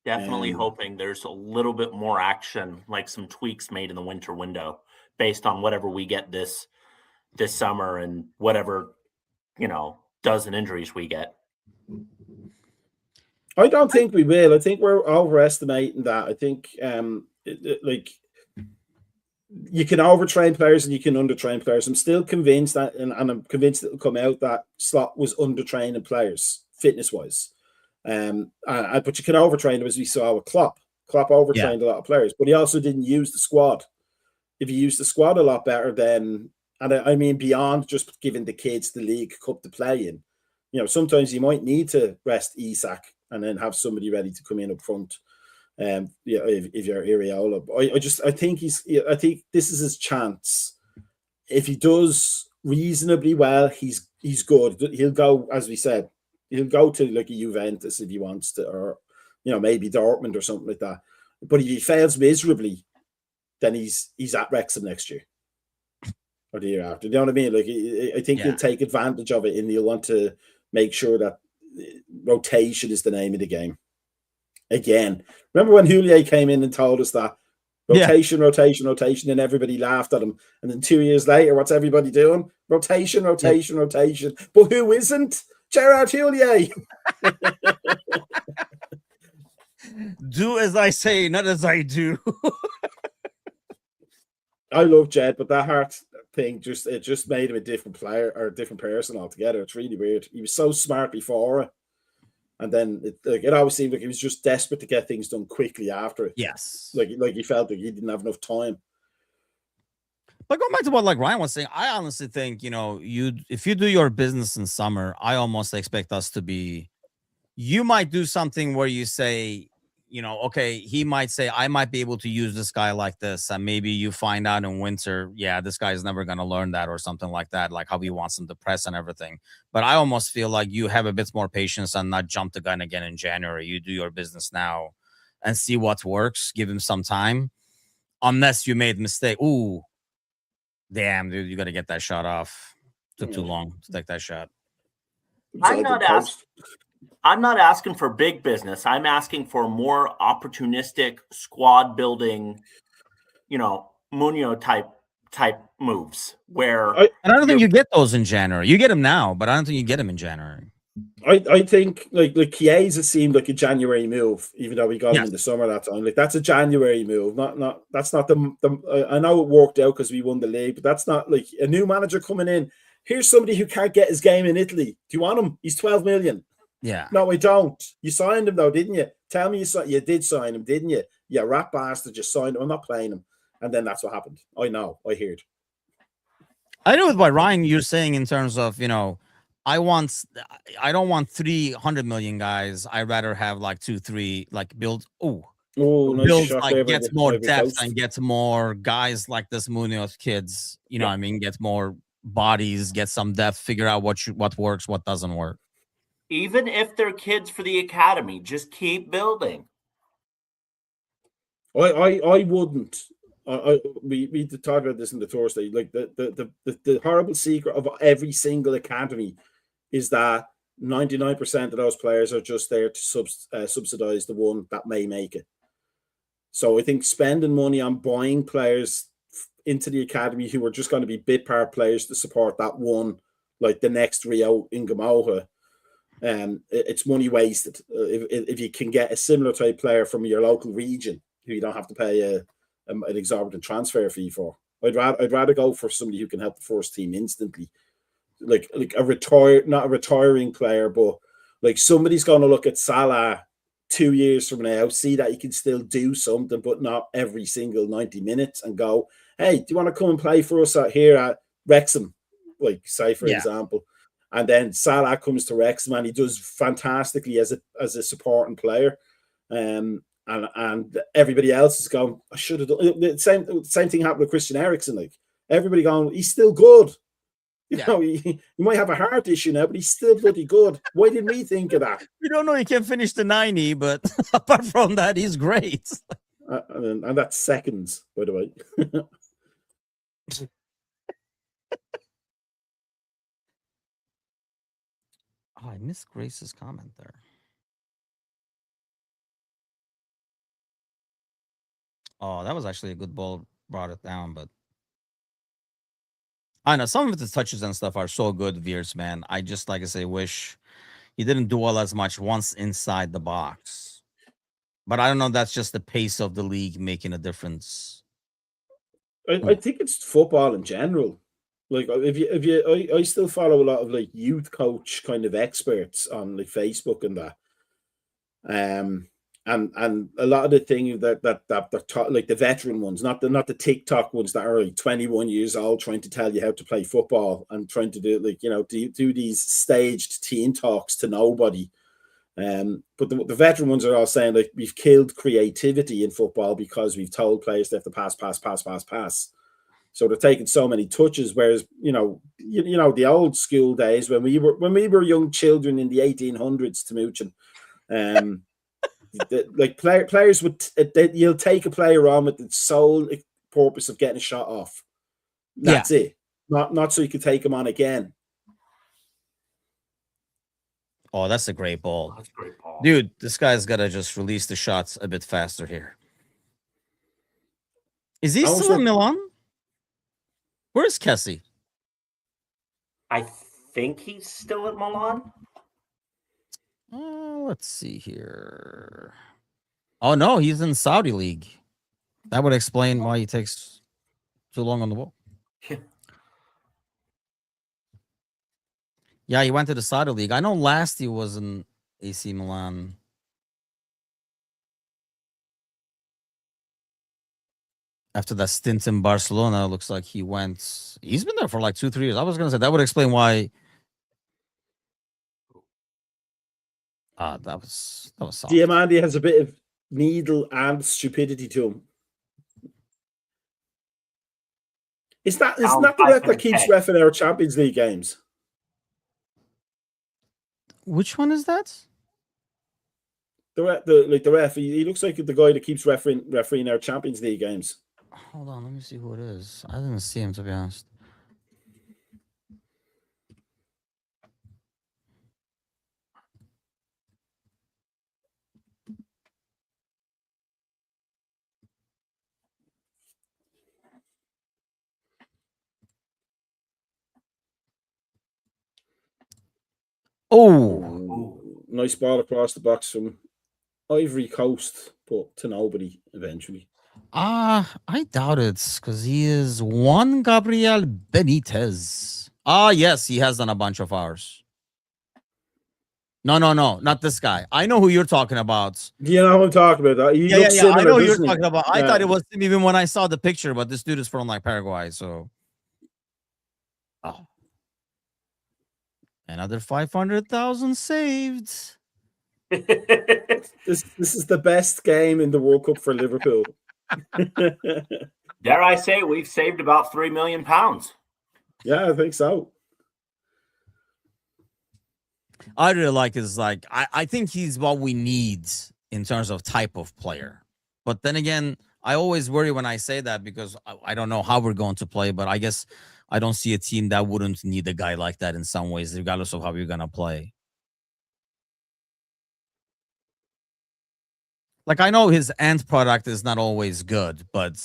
Definitely hoping there's a little bit more action, like some tweaks made in the winter window based on whatever we get this summer and whatever, dozen injuries we get. I don't think we will. I think we're overestimating that. I think you can overtrain players and you can undertrain players. I'm still convinced that, and I'm convinced it'll come out, that Slot was undertraining players fitness-wise. But you can overtrain them, as we saw with Klopp. Klopp overtrained a lot of players, but he also didn't use the squad. If you use the squad a lot better, then, and I mean beyond just giving the kids the League Cup to play in, sometimes you might need to rest Isak and then have somebody ready to come in up front. If you're Areola, I think this is his chance. If he does reasonably well. He's good. He'll go, as we said, he'll go to like a Juventus if he wants to, or maybe Dortmund or something like that. But if he fails miserably, then he's at Wrexham next year or the year after. You know what I mean? Like, I think he'll take advantage of it, and he'll want to make sure that rotation is the name of the game. Again, remember when Houllier came in and told us that rotation, and everybody laughed at him. And then 2 years later, what's everybody doing? Rotation. But who isn't? Gerard Houllier. Do as I say, not as I do. I love Jed, but that heart thing just made him a different player or a different person altogether. It's really weird. He was so smart before it, and then it always seemed like he was just desperate to get things done quickly after it. Yes, like he felt like he didn't have enough time. But going back to what like Ryan was saying, I honestly think if you do your business in summer, I almost expect us to be. You might do something where you say, okay, he might say, I might be able to use this guy like this. And maybe you find out in winter, this guy is never going to learn that or something like that, like how he wants him to press and everything. But I almost feel like you have a bit more patience and not jump the gun again in January. You do your business now and see what works. Give him some time. Unless you made a mistake. Ooh, damn, dude, you got to get that shot off. Took too long to take that shot. I'm not asking for big business. I'm asking for more opportunistic squad building, Munoz type moves where I don't think you get those in January. You get them now, but I don't think you get them in January. I think like Chiesa seemed like a January move, even though we got him in the summer that time. Like that's a January move. That's not the I know it worked out because we won the league, but that's not like a new manager coming in. Here's somebody who can't get his game in Italy. Do you want him? He's 12 million. Yeah. No, I don't. You signed him though, didn't you? Tell me you did sign him, didn't you? Yeah, rat bastard, you signed him. I'm not playing him. And then that's what happened. I know. I heard. I know what Ryan you're saying in terms of, I don't want 300 million guys. I'd rather have like 2-3 like build. Nice build shot like there gets more depth and gets more guys like this Munoz kids. What I mean, gets more bodies, get some depth, figure out what works, what doesn't work. Even if they're kids for the academy, just keep building. I wouldn't. We talked about this in the Thursday. Like the horrible secret of every single academy is that 99% of those players are just there to subsidize the one that may make it. So I think spending money on buying players into the academy who are just going to be bit part players to support that one, like the next Rio Ingamoha, it's money wasted. If you can get a similar type player from your local region who you don't have to pay an exorbitant transfer fee for, I'd rather go for somebody who can help the first team instantly, like not a retiring player, but like somebody's going to look at Salah 2 years from now, see that he can still do something, but not every single 90 minutes, and go, hey, do you want to come and play for us here at Wrexham, like say for example. And then Salah comes to Wrexham and he does fantastically as a supporting player. And everybody else is going, I should have done the same thing happened with Christian Eriksen. Like everybody going, he's still good. You know, he might have a heart issue now, but he's still bloody good. Why didn't we think of that? We don't know he can finish the 90, but apart from that, he's great. And that's seconds, by the way. Oh, I missed Grace's comment there. Oh, that was actually a good ball. Brought it down, but I know some of the touches and stuff are so good, Wirtz, man. I just, like I say, wish he didn't dwell as much once inside the box. But I don't know. That's just the pace of the league making a difference. I think it's football in general. Like I still follow a lot of like youth coach kind of experts on like Facebook and that. And a lot of the things that like the veteran ones, not the TikTok ones that are like 21 years old trying to tell you how to play football and trying to do like, do these staged teen talks to nobody. But the veteran ones are all saying like we've killed creativity in football because we've told players they have to pass. So they're taking so many touches, whereas you know the old school days when we were young children in the 1800s, Timuchin, like players would you'll take a player on with the sole purpose of getting a shot off. That's it. Not so you could take him on again. Oh, that's a great ball. That's a great ball. Dude, this guy's got to just release the shots a bit faster here. Is he still in Milan? Where's Kessie? I think he's still at Milan. Let's see here. Oh, no, he's in Saudi League. That would explain why he takes too long on the ball. Yeah, he went to the Saudi League. I know last he was in AC Milan. After that stint in Barcelona, looks like he's been there for like 2-3 years. I was going to say that would explain why. That was soft. Diomande has a bit of needle and stupidity to him. Isn't that the ref that keeps reffing our Champions League games? Which one is that? The ref. He looks like the guy that keeps refereeing our Champions League games. Hold on, let me see who it is. I didn't see him, to be honest. Oh, nice ball across the box from Ivory Coast, but to nobody eventually. I doubt it, because he is Juan Gabriel Benitez. Yes, he has done a bunch of hours. No, not this guy. I know who you're talking about. You know who I'm talking about. Yeah, I know who you're talking about. I thought it was him even when I saw the picture, but this dude is from like Paraguay, so. Oh. Another 500,000 saved. This is the best game in the World Cup for Liverpool. Dare I say we've saved about £3 million? Yeah, I think so. I really like his I think he's what we need in terms of type of player. But then again, I always worry when I say that because I don't know how we're going to play, but I guess I don't see a team that wouldn't need a guy like that in some ways, regardless of how you're going to play. Like, I know his end product is not always good, but,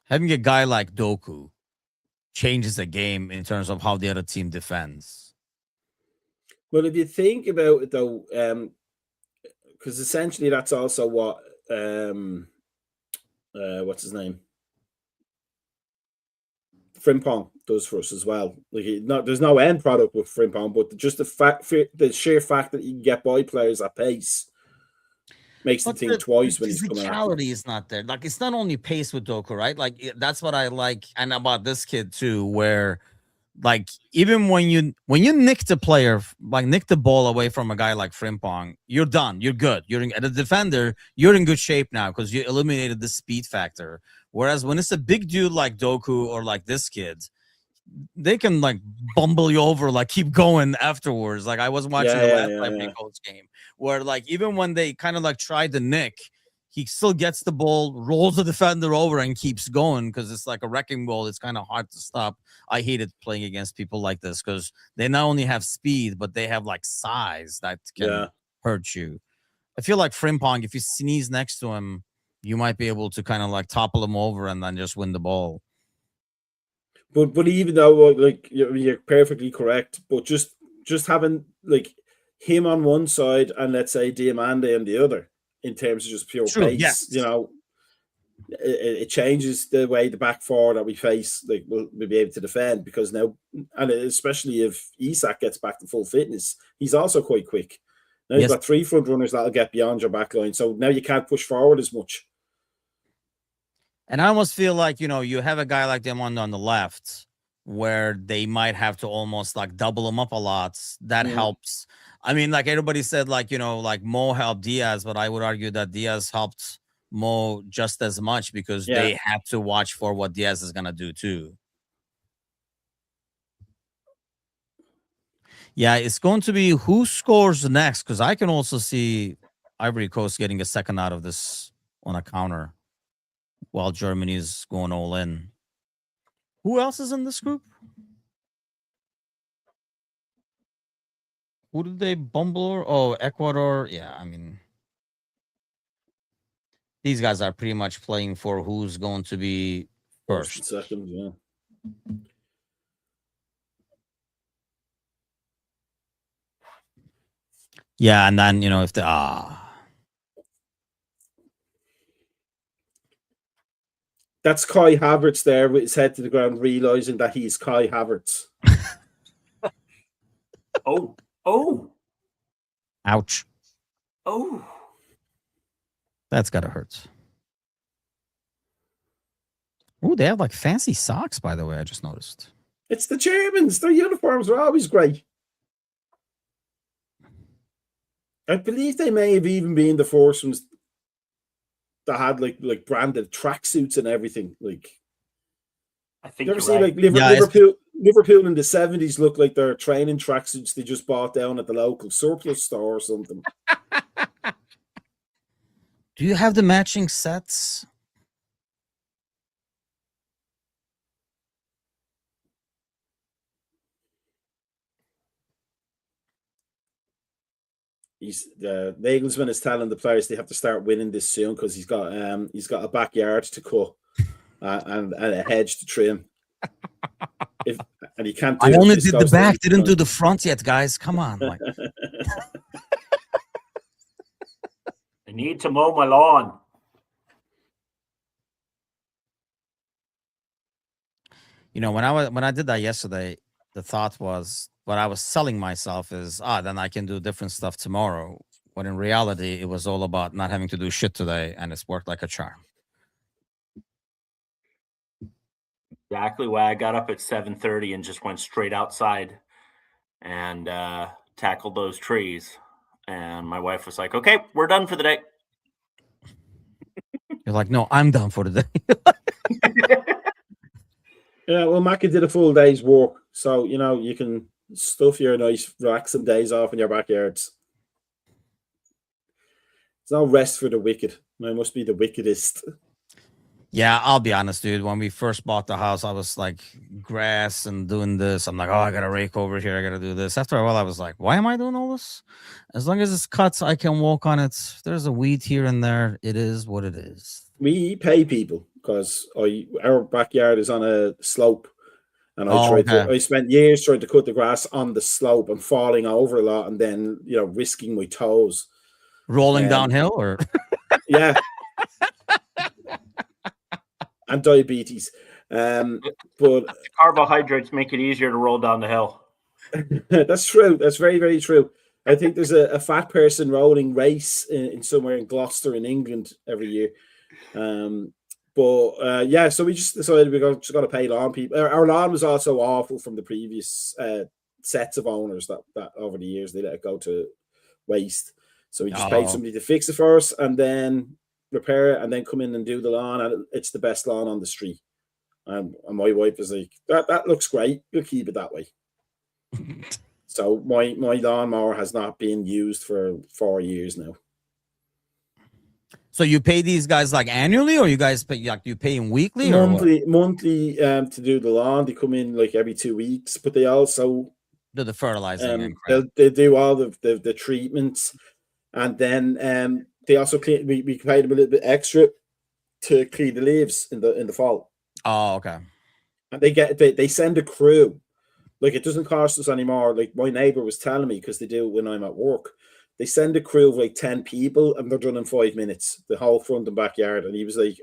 having a guy like Doku changes the game in terms of how the other team defends. Well, if you think about it, though, because essentially that's also what, what's his name? Frimpong does for us as well. Like, there's no end product with Frimpong, but just the sheer fact that you can get by players at pace makes the think twice when he's coming out. Physicality is not there. Like, it's not only pace with Doku, right? Like, that's what I like, and about this kid too, where like even when you nick the player, like nick the ball away from a guy like Frimpong, you're done. You're good. At a defender, you're in good shape now because you eliminated the speed factor. Whereas when it's a big dude like Doku or like this kid, they can like bumble you over, like keep going afterwards. Like I was watching the last Ivory Coast game where like even when they kind of like tried to nick, he still gets the ball, rolls the defender over, and keeps going because it's like a wrecking ball. It's kind of hard to stop. I hated playing against people like this because they not only have speed, but they have like size that can hurt you. I feel like Frimpong, if you sneeze next to him, you might be able to kind of like topple him over and then just win the ball. But even though like you're perfectly correct, but just having like him on one side and let's say Diomande on the other in terms of just pure pace, it changes the way the back four that we face like we'll be able to defend because now, and especially if Isak gets back to full fitness, he's also quite quick. Now you've got three front runners that'll get beyond your back line, so now you can't push forward as much. And I almost feel like, you have a guy like Diomande on the left where they might have to almost like double him up a lot. That helps. I mean, like everybody said, like, like Mo helped Diaz, but I would argue that Diaz helped Mo just as much because they have to watch for what Diaz is gonna do too. Yeah, it's going to be who scores next, because I can also see Ivory Coast getting a second out of this on a counter while Germany is going all in. Who else is in this group? Who did they bumble? Oh, Ecuador. Yeah, I mean, these guys are pretty much playing for who's going to be first. Second, yeah. Yeah, and then, if the That's Kai Havertz there with his head to the ground, realizing that he's Kai Havertz. Oh. Ouch. Oh. That's gotta hurt. Oh, they have like fancy socks, by the way, I just noticed. It's the Germans. Their uniforms are always great. I believe they may have even been the first ones that had like branded tracksuits and everything. Like, I think you ever see right. like Liverpool in the 70s look like their training tracksuits they just bought down at the local surplus store or something. Do you have the matching sets? Nagelsmann is telling the players they have to start winning this soon because he's got a backyard to cut and a hedge to trim. And he can't. I only did the back, didn't do the front yet, guys. Come on, like. I need to mow my lawn. When I did that yesterday, the thought was what I was selling myself is then I can do different stuff tomorrow. But in reality, it was all about not having to do shit today, and it's worked like a charm. Exactly why I got up at 7:30 and just went straight outside and tackled those trees. And my wife was like, "Okay, we're done for the day." You're like, "No, I'm done for the day." Yeah, well, Macca did a full day's work, so you can stuff your nice relaxing days off in your backyards. There's no rest for the wicked. I must be the wickedest. Yeah, I'll be honest, dude. When we first bought the house, I was like grass and doing this. I'm like, I gotta rake over here. I gotta do this. After a while, I was like, why am I doing all this? As long as it's cuts, I can walk on it. If there's a weed here and there, it is what it is. We pay people because our backyard is on a slope, and I spent years trying to cut the grass on the slope and falling over a lot, and then risking my toes, rolling downhill, or yeah. And diabetes. But the carbohydrates make it easier to roll down the hill. That's true. That's very, very true. I think there's a fat person rolling race in somewhere in Gloucester in England every year. So we just decided we're just got to pay lawn people. Our lawn was also awful from the previous sets of owners that over the years they let it go to waste. So we just paid somebody to fix it for us and then repair it and then come in and do the lawn, and it's the best lawn on the street. And my wife was like, that looks great, we'll keep it that way. So my lawnmower has not been used for 4 years now. So you pay these guys like annually, or you guys pay you pay them weekly? Monthly to do the lawn. They come in like every 2 weeks, but they also do the fertilizing. They do all the treatments, and then they also clean. We pay them a little bit extra to clean the leaves in the fall. Oh, okay. And they send a crew. Like, it doesn't cost us anymore. Like, my neighbor was telling me, because they do it when I'm at work. They send a crew of like 10 people, and they're done in 5 minutes, the whole front and backyard. And he was like,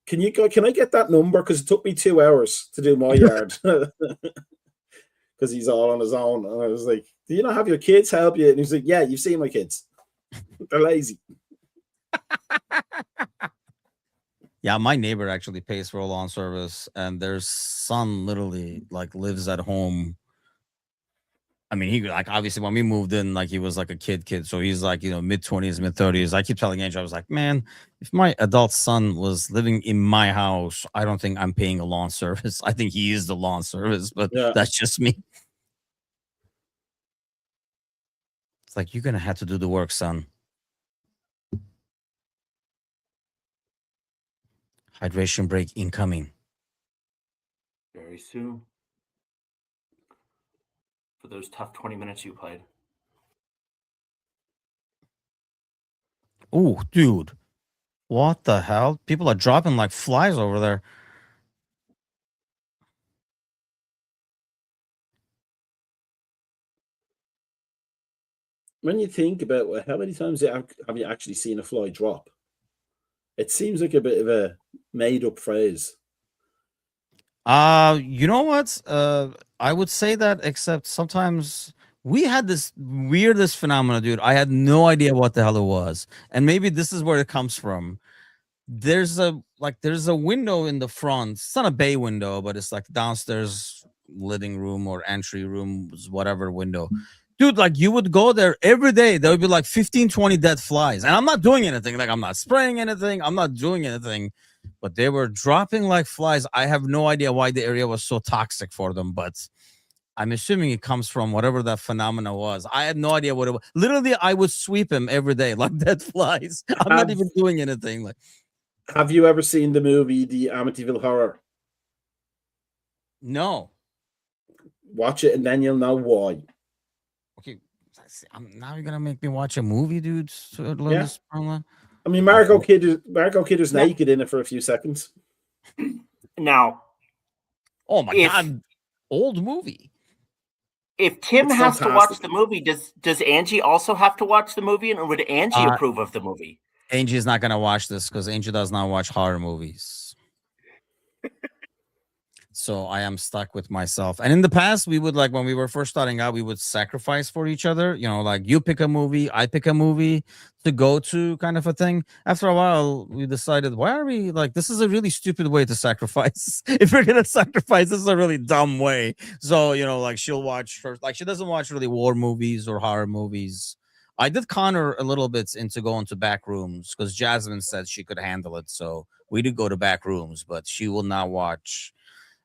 "Can I get that number? Because it took me 2 hours to do my yard." Because he's all on his own. And I was like, "Do you not have your kids help you?" And he's like, "Yeah, you've seen my kids. They're lazy." Yeah, my neighbor actually pays for a lawn service, and their son literally like lives at home I mean, he like obviously when we moved in, like he was like a kid. So he's like, mid-20s, mid-30s. I keep telling Andrew, I was like, man, if my adult son was living in my house, I don't think I'm paying a lawn service. I think he is the lawn service, but Yeah. that's just me. It's like, you're gonna have to do the work, son. Hydration break incoming. Very soon. For those tough 20 minutes you played. Oh, dude. What the hell? People are dropping like flies over there. When you think about how many times have you actually seen a fly drop? It seems like a bit of a made-up phrase. You know what? I would say that, except sometimes we had this weirdest phenomena, dude. I had no idea what the hell it was. And maybe this is where it comes from. There's a window in the front. It's not a bay window, but it's like downstairs living room or entry room, whatever window. Dude, like you would go there every day. There would be like 15, 20 dead flies. And I'm not doing anything. Like I'm not spraying anything. I'm not doing anything. But they were dropping like flies. I have no idea why the area was so toxic for them, but I'm assuming it comes from whatever that phenomena was. I had no idea what it was. Literally, I would sweep him every day like dead flies. I'm not even doing anything. Like, have you ever seen the movie The Amityville Horror? No. Watch it and then you'll know why. Okay, now you're gonna make me watch a movie, dude. Yeah. I mean, Margot Kidder's naked in it for a few seconds. Now, oh my god, old movie. If Tim has to watch the movie, does Angie also have to watch the movie, and would Angie approve of the movie? Angie is not gonna watch this because Angie does not watch horror movies. So I am stuck with myself. And in the past, we would, like when we were first starting out, we would sacrifice for each other. Like you pick a movie, I pick a movie to go to, kind of a thing. After a while, we decided, why are we like, this is a really stupid way to sacrifice. If we're gonna sacrifice, this is a really dumb way. So, like she'll watch her, like she doesn't watch really war movies or horror movies. I did con her a little bit into going to back rooms because Jasmine said she could handle it. So we did go to back rooms, but she will not watch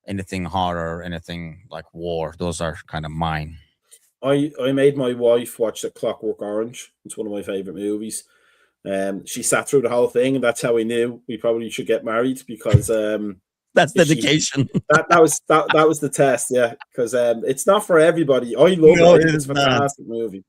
anything horror, anything like war. Those are kind of mine. I made my wife watch The Clockwork Orange. It's one of my favorite movies. She sat through the whole thing, and that's how we knew we probably should get married, because that's dedication. That was the test, yeah. Because it's not for everybody. I love it. It's a fantastic movie.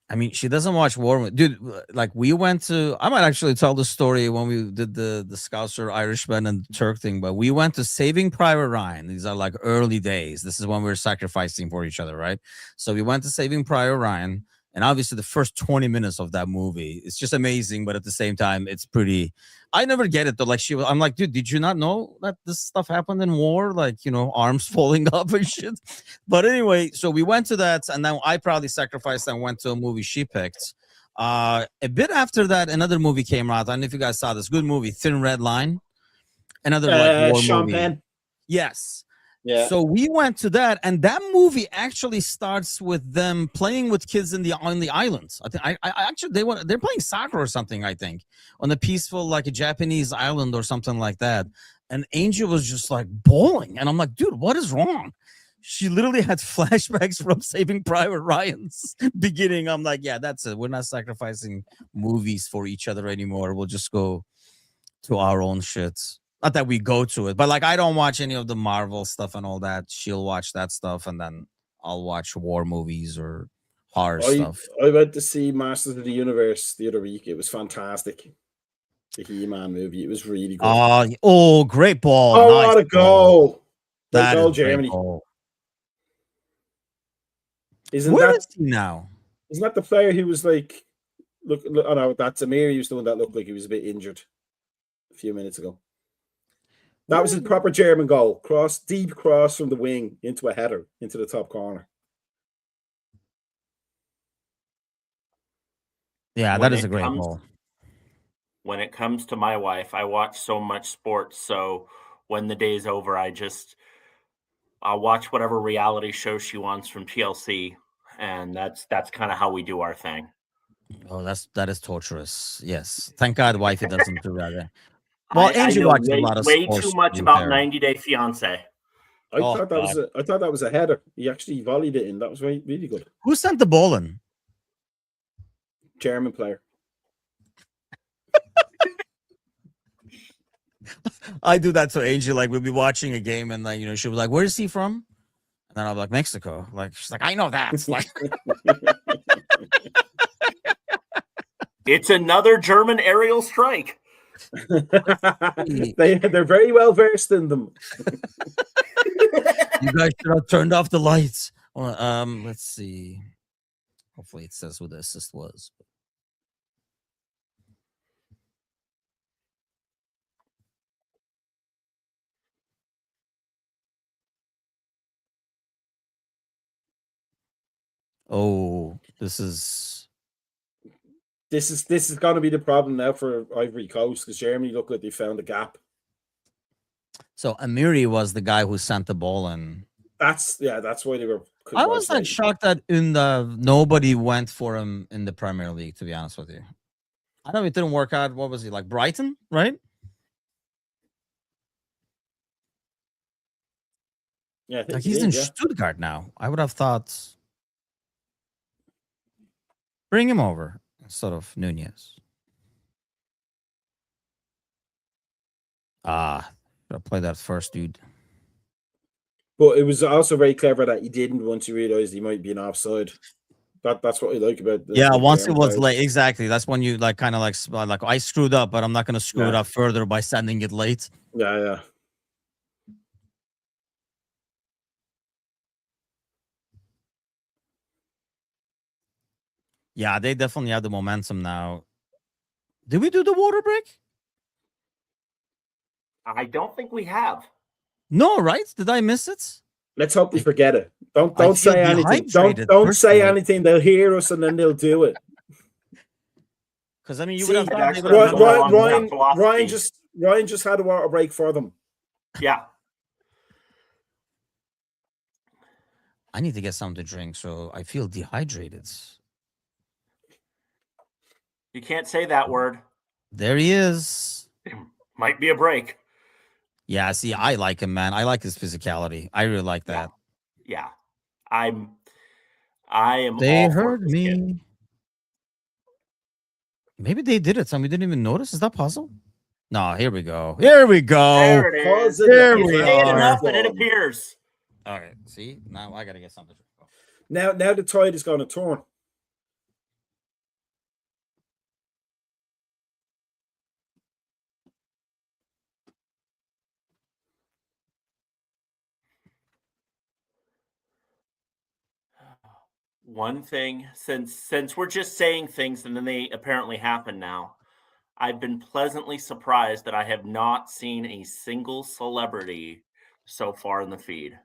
I mean, she doesn't watch war, dude. Like we went to, I might actually tell the story when we did the Scouser Irishman and Turk thing, but we went to Saving Private Ryan. These are like early days. This is when we were sacrificing for each other, right? So we went to Saving Private Ryan, and obviously the first 20 minutes of that movie, it's just amazing, but at the same time, it's pretty, I never get it though. Like I'm like, dude, did you not know that this stuff happened in war? Like, arms falling off and shit. But anyway, so we went to that, and then I probably sacrificed and went to a movie she picked. A bit after that, another movie came out. I don't know if you guys saw this. Good movie, Thin Red Line. Another like war Sean movie. Penn. Yes. Yeah. So we went to that, and that movie actually starts with them playing with kids on the islands. I think I actually they're playing soccer or something, I think, on a peaceful, like a Japanese island or something like that. And Angel was just like bawling, and I'm like, dude, what is wrong? She literally had flashbacks from Saving Private Ryan's beginning. I'm like, yeah, that's it. We're not sacrificing movies for each other anymore. We'll just go to our own shit. Not that we go to it, but like I don't watch any of the Marvel stuff and all that. She'll watch that stuff, and then I'll watch war movies or horror stuff. I went to see Masters of the Universe the other week. It was fantastic. The He-Man movie. It was really good. Oh, great ball. Oh, nice what a goal. That goal, Germany. Goal. Where is he now? Isn't that the player who was like, look, oh no, that's Amir. He was the one that looked like he was a bit injured a few minutes ago. That was a proper German goal. Deep cross from the wing into a header into the top corner. Yeah, that is a great goal. When it comes to my wife, I watch so much sports. So when the day's over, I just I'll watch whatever reality show she wants from TLC, and that's kind of how we do our thing. Oh, that is torturous. Yes, thank God, wifey doesn't do that. Well, Angie I know watches a lot of way sports. too much about 90 Day Fiance. I thought that was a header. He actually volleyed it in. That was really good. Who sent the ball in? German player. I do that to Angie. Like, we'll be watching a game, and like, she'll be like, "Where is he from?" And then I'll be like, "Mexico." Like, she's like, "I know that." It's like, it's another German aerial strike. They're very well versed in them. You guys should have turned off the lights. Let's see. Hopefully, it says who the assist was. Oh, this is going to be the problem now for Ivory Coast, because Germany look like they found a gap. So Amiri was the guy who sent the ball in. That's why they were. I was like shocked that nobody went for him in the Premier League, to be honest with you. I know it didn't work out. What was he, like, Brighton, right? Yeah, like he's in Stuttgart now. I would have thought bring him over instead of Nunez. Gotta play that first, dude. But it was also very clever that he didn't once he realized he might be an offside. That's what I like about. Once it was late, exactly. That's when you like kind of like I screwed up, but I'm not gonna screw it up further by sending it late. Yeah. Yeah, they definitely have the momentum now. Did we do the water break? I don't think we have. No, right? Did I miss it? Let's hope they forget it. Don't say anything. Don't say anything. They'll hear us and then they'll do it. Because I mean, you would have thought Ryan just had a water break for them. Yeah. I need to get something to drink, so I feel dehydrated. You can't say that word. There he is. It might be a break. Yeah, see, I like him, man. I like his physicality. I really like that. Yeah. I am. They heard me. Kid. Maybe they did it. We didn't even notice. Is that possible? No, here we go. Here we go. There it is. There we are. Enough and it appears. All right. See, now I gotta get something. Now the tide is going to turn. One thing, since we're just saying things and then they apparently happen now, I've been pleasantly surprised that I have not seen a single celebrity so far in the feed.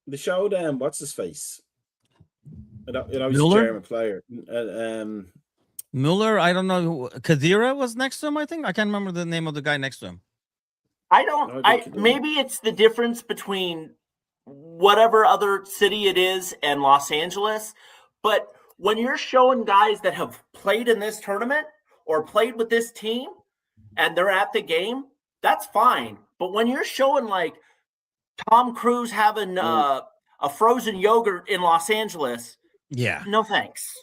They showed what's his face? He's a German player. Mueller, I don't know. Kadira was next to him, I think. I can't remember the name of the guy next to him. Maybe it's the difference between whatever other city it is and Los Angeles, but when you're showing guys that have played in this tournament or played with this team and they're at the game, that's fine. But when you're showing like Tom Cruise having a frozen yogurt in Los Angeles, no thanks.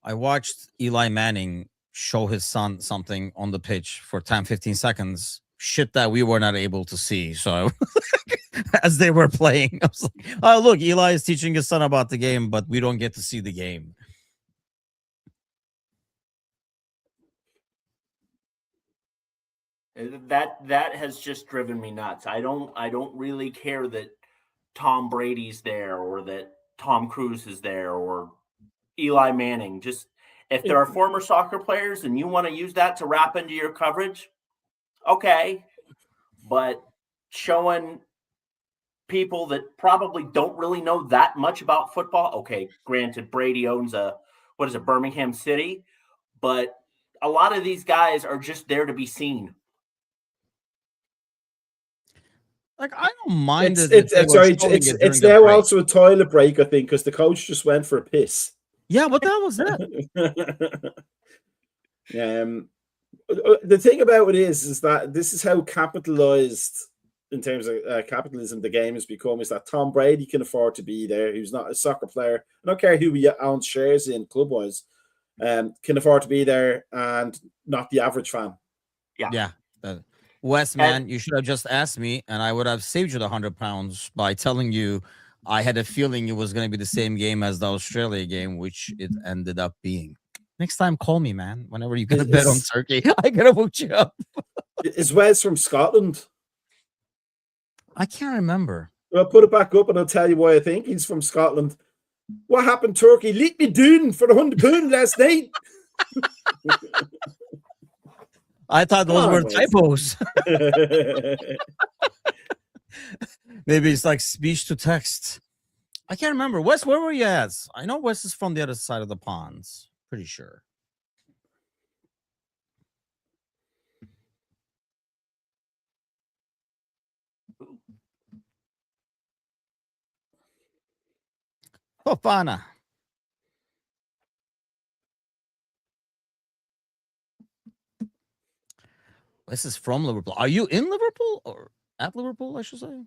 I watched Eli Manning show his son something on the pitch for 10-15 seconds. Shit that we were not able to see. So as they were playing, I was like, oh, look, Eli is teaching his son about the game, but we don't get to see the game. That has just driven me nuts. I don't really care that Tom Brady's there or that Tom Cruise is there or Eli Manning. Just if there are former soccer players and you want to use that to wrap into your coverage, okay. But showing people that probably don't really know that much about football. Okay, granted, Brady owns Birmingham City, but a lot of these guys are just there to be seen. Like, I don't mind it. It's now also a toilet break, I think, because the coach just went for a piss. Yeah, what the hell was that? The thing about it is that this is how capitalized in terms of capitalism the game has become, is that Tom Brady can afford to be there, who's not a soccer player. I don't care who he owns shares in club-wise, can afford to be there, and not the average fan. Yeah. Wes, man, you should have just asked me, and I would have saved you the £100 by telling you I had a feeling it was going to be the same game as the Australia game, which it ended up being. Next time, call me, man. Whenever you get a bet on Turkey, I gotta hook you up. Is Wes from Scotland? I can't remember. I'll put it back up and I'll tell you why I think he's from Scotland. What happened, Turkey? Let me down for the £100 last night. I thought those were typos. Maybe it's like speech to text. I can't remember. Wes, where were you at? I know Wes is from the other side of the ponds. Pretty sure. Fofana. This is from Liverpool. Are you in Liverpool or at Liverpool, I should say?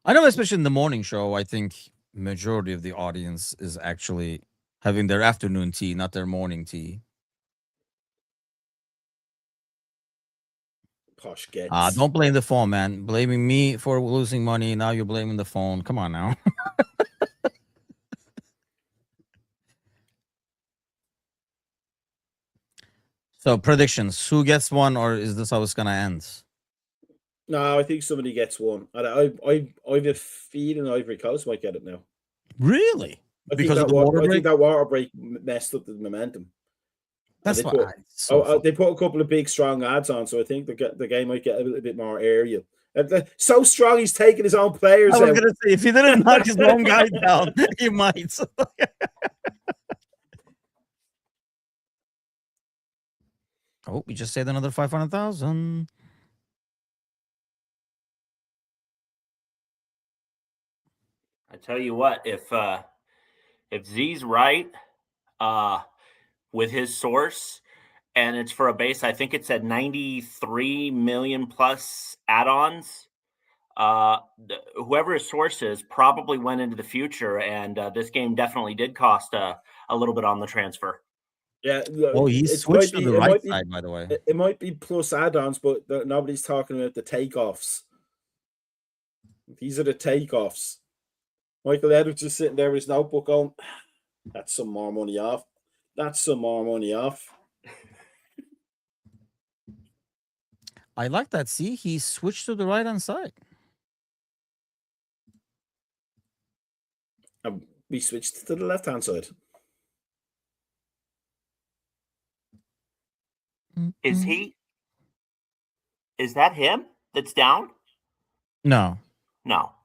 I know, especially in the morning show, I think majority of the audience is actually having their afternoon tea, not their morning tea. Posh gets. Don't blame the phone, man. Blaming me for losing money. Now you're blaming the phone. Come on now. So predictions, who gets one, or is this how it's gonna end? No, I think somebody gets one. I have a feeling Ivory Coast might get it now. Really? Because of the water break? I think that water break messed up the momentum. That's they put a couple of big strong ads on, so I think the game might get a little bit more aerial. So strong, he's taking his own players out. I was gonna say, if he didn't knock his own guy down, he might. Oh, we just saved another 500,000. I tell you what, if Z's right, with his source, and it's for a base, I think it said 93 million plus add-ons. Whoever his source is probably went into the future, and this game definitely did cost a little bit on the transfer. Yeah. Oh, he switched to the right side, by the way. It might be plus add-ons, but nobody's talking about the takeoffs. These are the takeoffs. Michael Edwards is sitting there with his notebook going, that's some more money off. That's some more money off. I like that. See, he switched to the right-hand side. And we switched to the left-hand side. Is that him that's down? No.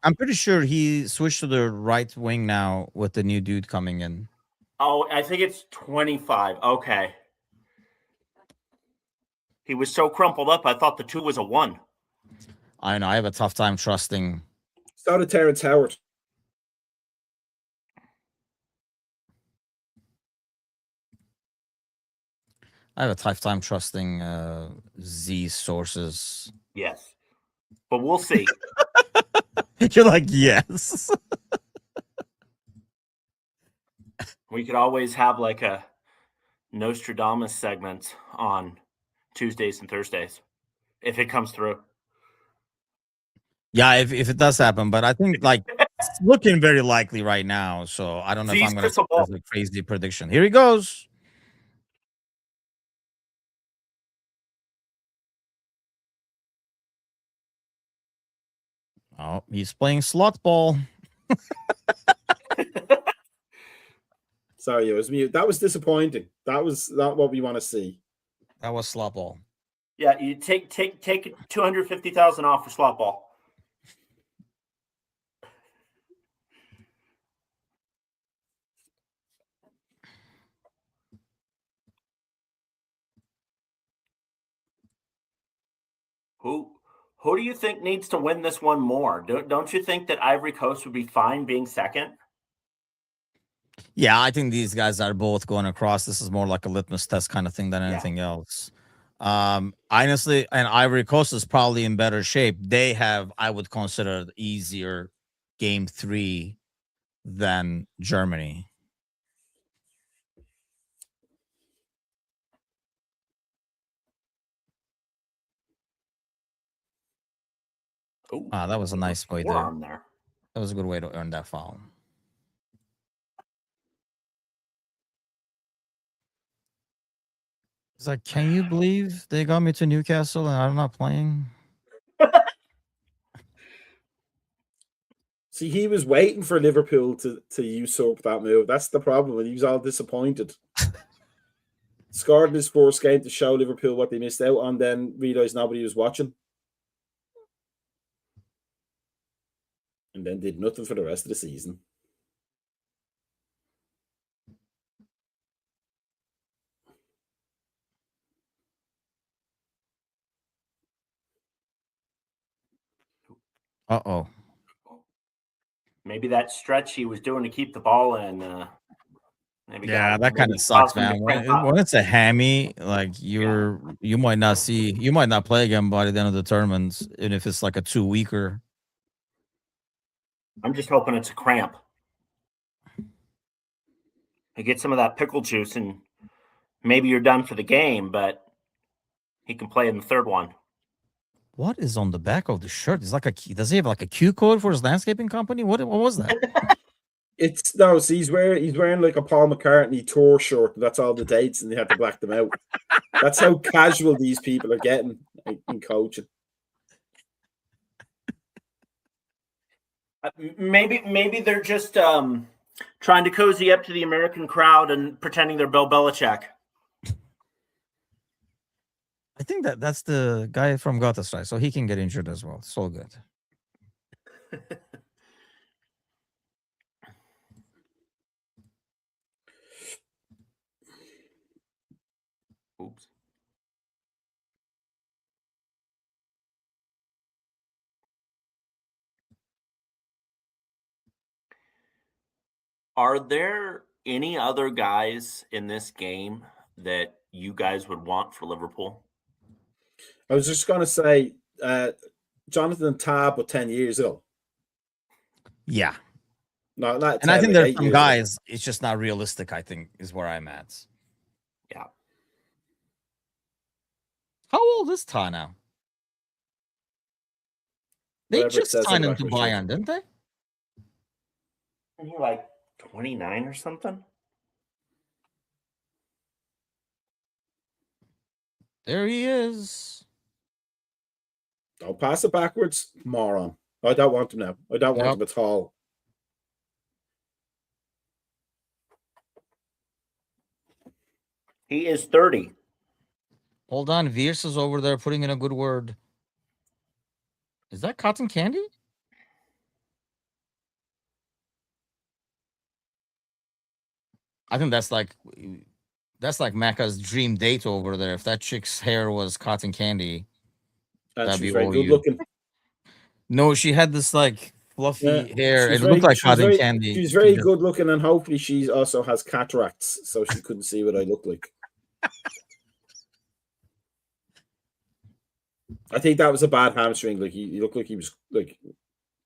I'm pretty sure he switched to the right wing now with the new dude coming in. Oh, I think it's 25. Okay. He was so crumpled up, I thought the 2 was a 1. I know. I have a tough time trusting. So did Terrence Howard. I have a tough time trusting Z sources. Yes. But we'll see. You're like, yes. We could always have like a Nostradamus segment on Tuesdays and Thursdays if it comes through. Yeah, if it does happen, but I think like it's looking very likely right now. So I don't know if I'm going to have a crazy prediction. Here he goes. Oh, he's playing slot ball. Sorry, it was mute. That was disappointing. That was not what we want to see. That was slot ball. Yeah, you take 250,000 off for slot ball. Who do you think needs to win this one more? Don't you think that Ivory Coast would be fine being second? Yeah, I think these guys are both going across. This is more like a litmus test kind of thing than anything else. Honestly, and Ivory Coast is probably in better shape. They have, I would consider, easier game 3 than Germany. Ooh, That was a nice way there. That was a good way to earn that foul. It's like, can you believe they got me to Newcastle and I'm not playing? See, he was waiting for Liverpool to usurp that move. That's the problem, and he was all disappointed. Scored in his first game to show Liverpool what they missed out on, then realised nobody was watching. And then did nothing for the rest of the season. Uh-oh. Maybe that stretch he was doing to keep the ball in. Yeah, that kind of sucks, man. When it's a hammy, like you might not play again by the end of the tournament, and if it's like a 2-weeker. I'm just hoping it's a cramp. I get some of that pickle juice, and maybe you're done for the game, but he can play in the third one. What is on the back of the shirt? It's like does he have like a Q code for his landscaping company? What was that? So he's wearing like a Paul McCartney tour shirt, and that's all the dates, and they had to black them out. That's how casual these people are getting in coaching. Maybe they're just trying to cozy up to the American crowd and pretending they're Bill Belichick. I think that's the guy from Galatasaray, so he can get injured as well. So good. Oops. Are there any other guys in this game that you guys would want for Liverpool? I was just going to say, Jonathan Tah, but 10 years ago. Yeah. No, not 10, and I think like there's some guys, it's just not realistic, I think, is where I'm at. Yeah. How old is Tah now? They just signed him to Bayern, didn't they? Isn't he like 29 or something? There he is. Don't pass it backwards, moron. I don't want him now. I don't want him at all. He is 30. Hold on. Wirtz is over there putting in a good word. Is that cotton candy? I think that's like Macca's dream date over there. If that chick's hair was cotton candy, that'd be very good looking. No, she had this like fluffy hair. It looked like cotton candy. She's very good looking, and hopefully she also has cataracts, so she couldn't see what I look like. I think that was a bad hamstring. Like he looked like he was like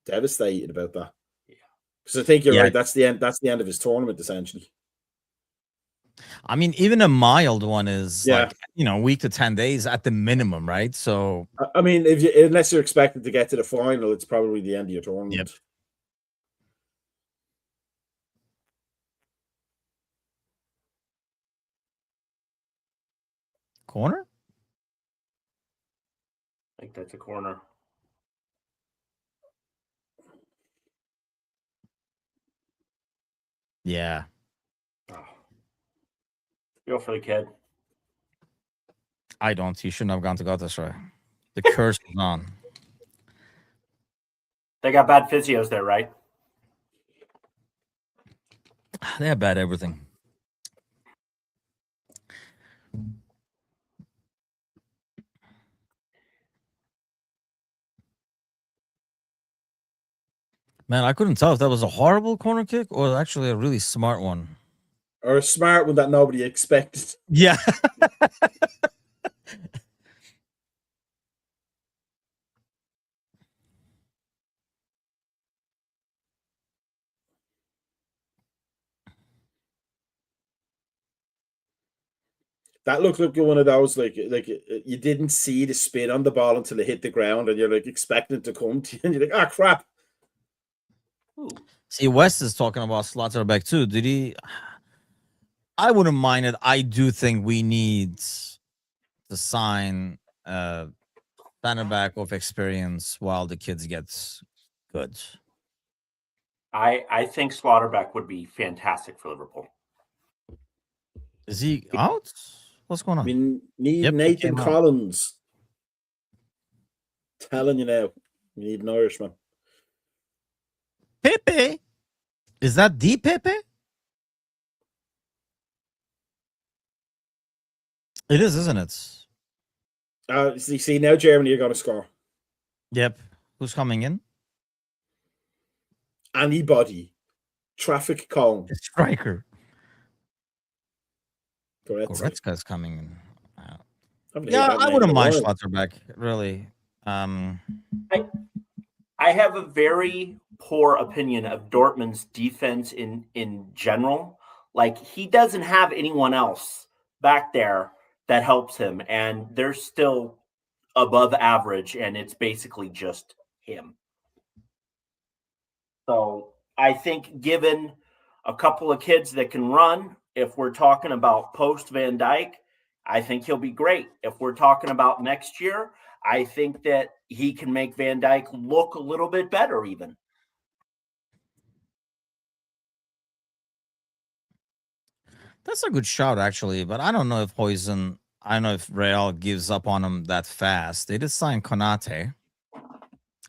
devastated about that. Yeah, because I think you're right. That's the end. That's the end of his tournament, essentially. I mean, even a mild one is like, week to 10 days at the minimum, right? So I mean, unless you're expected to get to the final, it's probably the end of your tournament. Yep. Corner? I think that's a corner. Yeah. Oh. Go for the kid. I don't. He shouldn't have gone to Galatasaray. The curse is on. They got bad physios there, right? They have bad everything. Man, I couldn't tell if that was a horrible corner kick or actually a really smart one. Or a smart one that nobody expected. Yeah. That looked like one of those, like you didn't see the spin on the ball until it hit the ground, and you're like expecting it to come to you, and you're like, ah, crap. Ooh. See, West is talking about Slotterbeck too. Did he? I wouldn't mind it. I do think we need to sign center back of experience while the kids get good. I think Slaughterback would be fantastic for Liverpool. Is he out? What's going on? We need Nathan Collins. Telling you now, we need an Irishman. Pepe? Is that the Pepe? It is, isn't it? You see, now Germany are going to score. Yep. Who's coming in? Anybody. Traffic cone. The striker. Goretzka's coming in. Yeah, I wouldn't mind Schlotterbeck, really. I have a very poor opinion of Dortmund's defense in general. Like, he doesn't have anyone else back there that helps him, and they're still above average, and it's basically just him. So I think, given a couple of kids that can run, if we're talking about post Van Dijk, I think he'll be great. If we're talking about next year, I think that he can make Van Dijk look a little bit better even. That's a good shout, actually, but I don't know if I don't know if Real gives up on him that fast. They did sign Konate.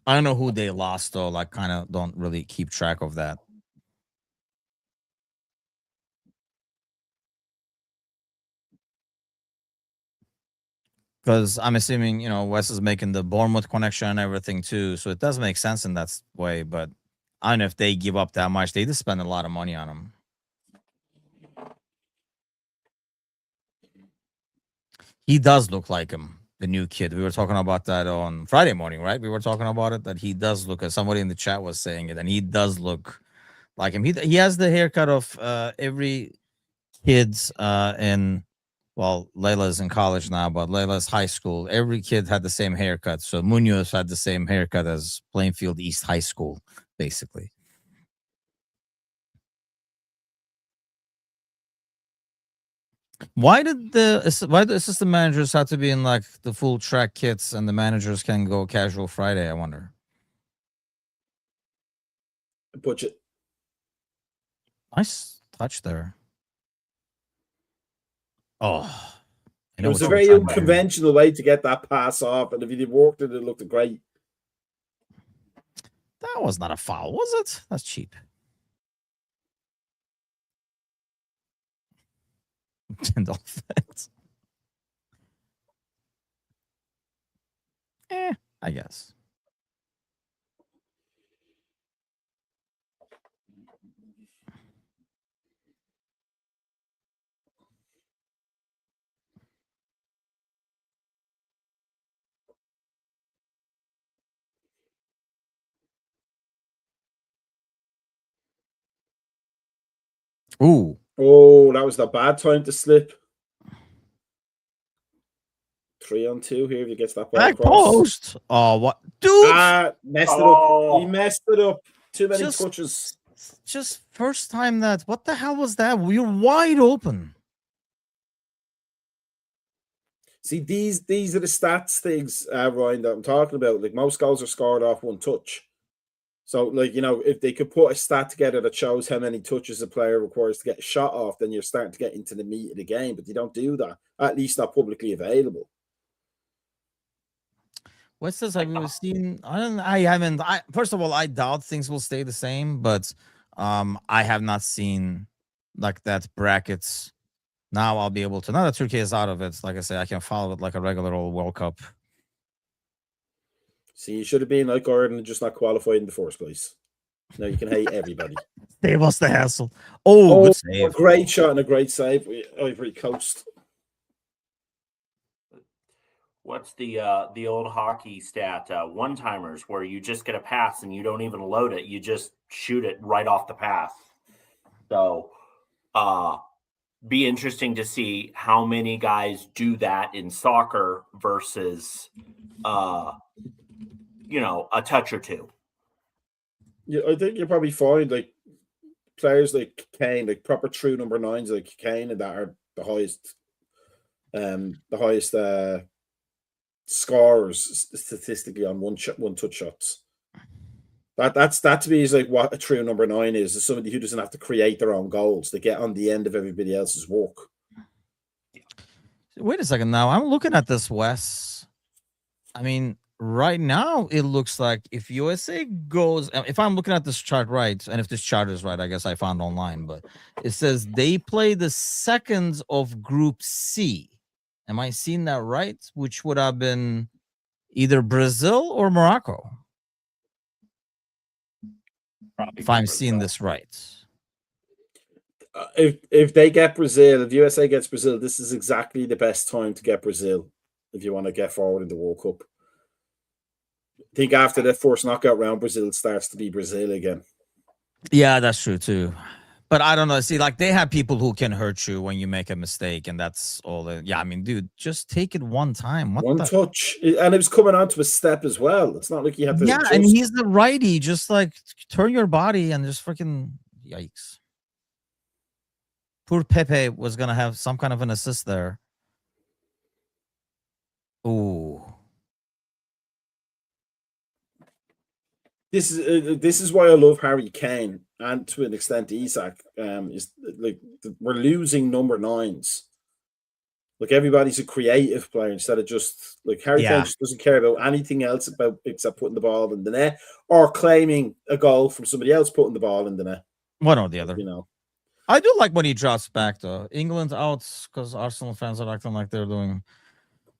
I don't know who they lost, though. Like, kind of don't really keep track of that. Because I'm assuming, Wes is making the Bournemouth connection and everything, too. So it does make sense in that way. But I don't know if they give up that much. They just spend a lot of money on him. He does look like him, the new kid. We were talking about that on Friday morning, right? We were talking about it, that he does look, as somebody in the chat was saying it, and he does look like him. He has the haircut of every kid's Layla's in college now, but Layla's high school. Every kid had the same haircut. So Munoz had the same haircut as Plainfield East High School, basically. Why did the assistant managers have to be in like the full track kits and the managers can go casual Friday? I wonder. Budget. Nice touch there. Oh, it was a very unconventional way to get that pass off, and if he worked it, it looked great. That was not a foul, was it? That's cheap. I guess. Ooh. Oh, that was the bad time to slip. 3-on-2 here if he gets that ball back post. Oh, what, dude? Messed it up. He messed it up. Too many touches. Just first time that. What the hell was that? You're wide open. See, these are the stats things, Ryan, that I'm talking about. Like, most goals are scored off one touch. So, like, if they could put a stat together that shows how many touches a player requires to get a shot off, then you're starting to get into the meat of the game. But you don't do that, at least not publicly available. What says have you seen? I haven't. First of all, I doubt things will stay the same, but I have not seen like that brackets. Now I'll be able to. Now that Turkey is out of it, like I say, I can follow it like a regular old World Cup. See, you should have been like Gordon and just not qualified in the first place. No, you can hate everybody. Save us the hassle. Oh, good save. A great shot and a great save. Ivory Coast. What's the old hockey stat? One-timers, where you just get a pass and you don't even load it. You just shoot it right off the pass. So be interesting to see how many guys do that in soccer versus, a touch or two. Yeah, I think you'll probably find like players like Kane, like proper true number 9s like Kane, and that are the highest scorers statistically on one touch shots. That to me is like what a true number 9 is somebody who doesn't have to create their own goals. They get on the end of everybody else's work. Wait a second now. I'm looking at this, Wes. I mean, right now it looks like if USA goes, if I'm looking at this chart right, and if this chart is right, I guess I found online, but it says they play the seconds of Group C. Am I seeing that right? Which would have been either Brazil or Morocco. Probably if I'm seeing this right. If they get Brazil, if USA gets Brazil, this is exactly the best time to get Brazil if you want to get forward in the World Cup. I think after the first knockout round, Brazil starts to be Brazil again. Yeah, that's true too. But I don't know. See, like they have people who can hurt you when you make a mistake, and that's all. Yeah, I mean, dude, just take it one time. One touch, and it was coming onto a step as well. It's not like you have to. Yeah, adjust. and he's the righty. Just like turn your body and just freaking yikes. Poor Pepe was gonna have some kind of an assist there. Ooh. This is why I love Harry Kane, and to an extent Isak. Is like we're losing number 9s. Like everybody's a creative player instead of just like Harry Kane just doesn't care about anything else except putting the ball in the net or claiming a goal from somebody else putting the ball in the net. One or the other, you know. I do like when he drops back though. England's out because Arsenal fans are acting like they're doing.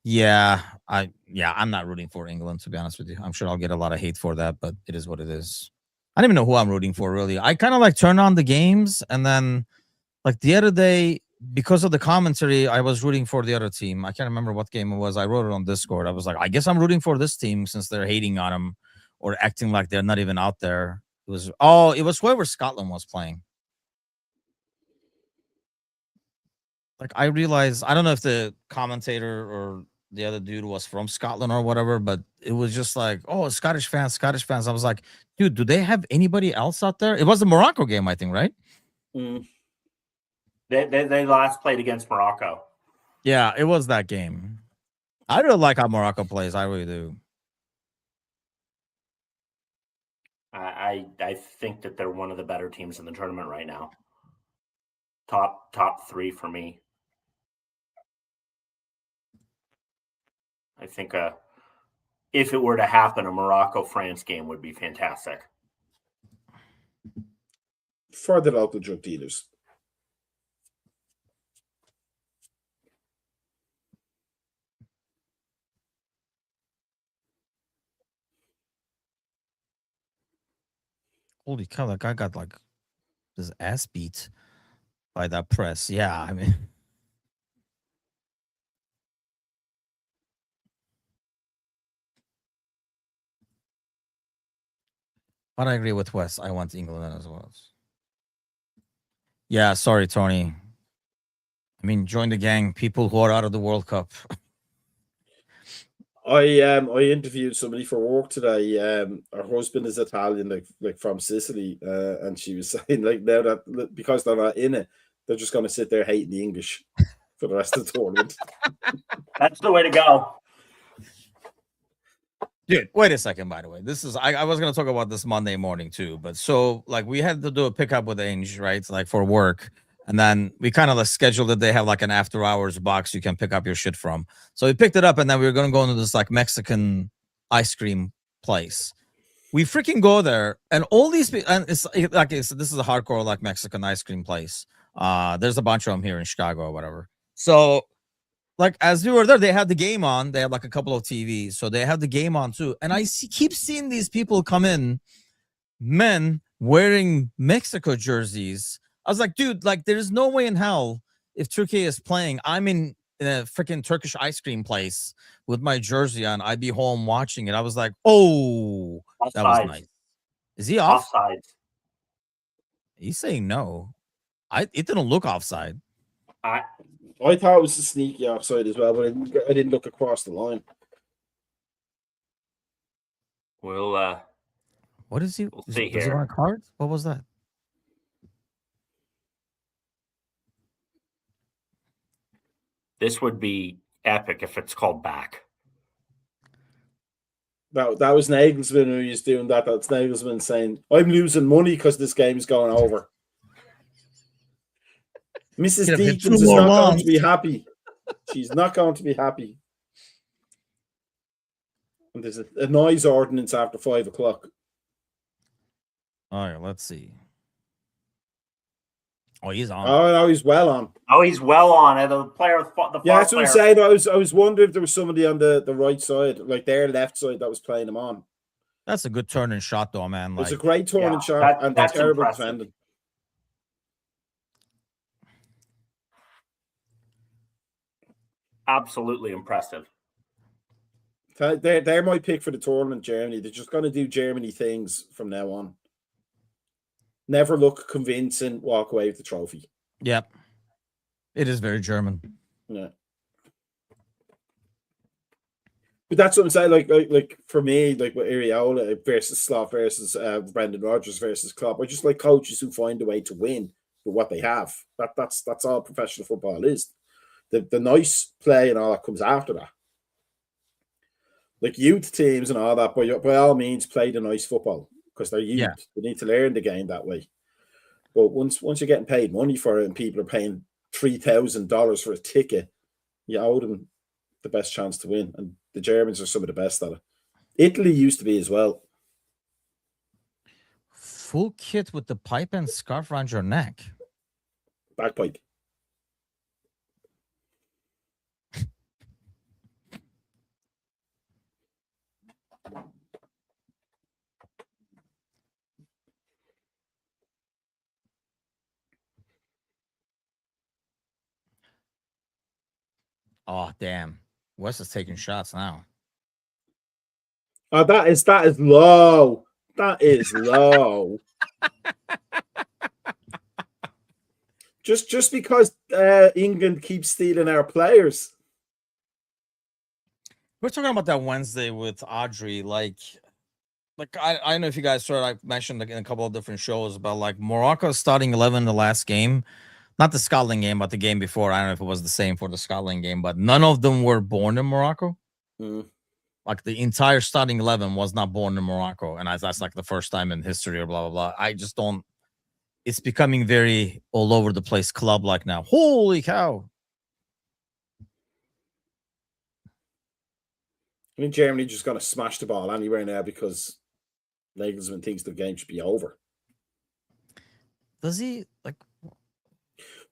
Yeah, I'm not rooting for England, to be honest with you. I'm sure I'll get a lot of hate for that, but it is what it is. I don't even know who I'm rooting for, really. I kind of like turn on the games, and then like the other day, because of the commentary, I was rooting for the other team. I can't remember what game it was. I wrote it on Discord. I was like, I guess I'm rooting for this team since they're hating on them or acting like they're not even out there. It was whoever Scotland was playing. Like I realized, I don't know if the commentator or the other dude was from Scotland or whatever, but it was just like, oh, Scottish fans. I was like, dude, do they have anybody else out there? It was the Morocco game, I think, right? Mm. They last played against Morocco. Yeah, it was that game. I really like how Morocco plays. I really do. I think that they're one of the better teams in the tournament right now. Top 3 for me. I think if it were to happen, a Morocco-France game would be fantastic. For the local drug dealers. Holy cow, that guy got like his ass beat by that press. Yeah, I mean. But I agree with Wes. I want England as well. Yeah, sorry, Tony. I mean, join the gang. People who are out of the World Cup. I interviewed somebody for work today. Her husband is Italian, like from Sicily, and she was saying like now that because they're not in it, they're just going to sit there hating the English for the rest of the tournament. That's the way to go. Dude, wait a second, by the way. This is I was gonna talk about this Monday morning too, but so like we had to do a pickup with Ange, right? Like for work. And then we kind of like scheduled that they have like an after hours box you can pick up your shit from. So we picked it up, and then we were gonna go into this like Mexican ice cream place. We freaking go there, and all these people, and this is a hardcore like Mexican ice cream place. There's a bunch of them here in Chicago or whatever. So like as we were there, they had the game on. They had like a couple of TVs, so they had the game on too. And I keep seeing these people come in, men wearing Mexico jerseys. I was like, dude, like there's no way in hell if Turkey is playing, I'm in a freaking Turkish ice cream place with my jersey on. I'd be home watching it. I was like, oh, that was nice. Is he off? Offside. He's saying no. It didn't look offside. I thought it was a sneaky offside as well, but I didn't look across the line. We'll what is he? We'll see is he on a card? What was that? This would be epic if it's called back. That was Nagelsmann who was doing that. That's Nagelsmann saying, I'm losing money because this game's going over. Mrs. Deakins is not going to be happy. She's not going to be happy. And there's a noise ordinance after 5 o'clock. All right, let's see. Oh, he's on. Oh, no, he's well on. Oh, he's well on. The player, the yeah, that's what I'm saying. I was wondering if there was somebody on the right side, like their left side, that was playing him on. That's a good turning shot, though, man. It's a great turning shot and that's terrible defending. Absolutely impressive. They're my pick for the tournament, Germany. They're just going to do Germany things from now on. Never look convincing, walk away with the trophy. Yep. It is very German. Yeah. But that's what I'm saying. Like for me, like with Areola versus Slot versus Brendan Rodgers versus Klopp, I just like coaches who find a way to win with what they have. That's all professional football is. The nice play and all that comes after that. Like youth teams and all that, by all means, play the nice football because they're youth. Yeah. They need to learn the game that way. But once you're getting paid money for it and people are paying $3,000 for a ticket, you owe them the best chance to win. And the Germans are some of the best at it. Italy used to be as well. Full kit with the pipe and scarf around your neck. Bagpipe. Oh, damn. West is taking shots now. Oh, that is low. That is low. just because England keeps stealing our players. We're talking about that Wednesday with Audrey. Like I don't know if you guys saw it. I mentioned in a couple of different shows about like Morocco starting 11 in the last game. Not the Scotland game, but the game before. I don't know if it was the same for the Scotland game, but none of them were born in Morocco. Mm. Like the entire starting 11 was not born in Morocco. And that's like the first time in history or blah, blah, blah. I just don't. It's becoming very all over the place club like now. Holy cow. I mean, Germany just going to smash the ball anywhere now because Nagelsmann thinks the game should be over. Does he like?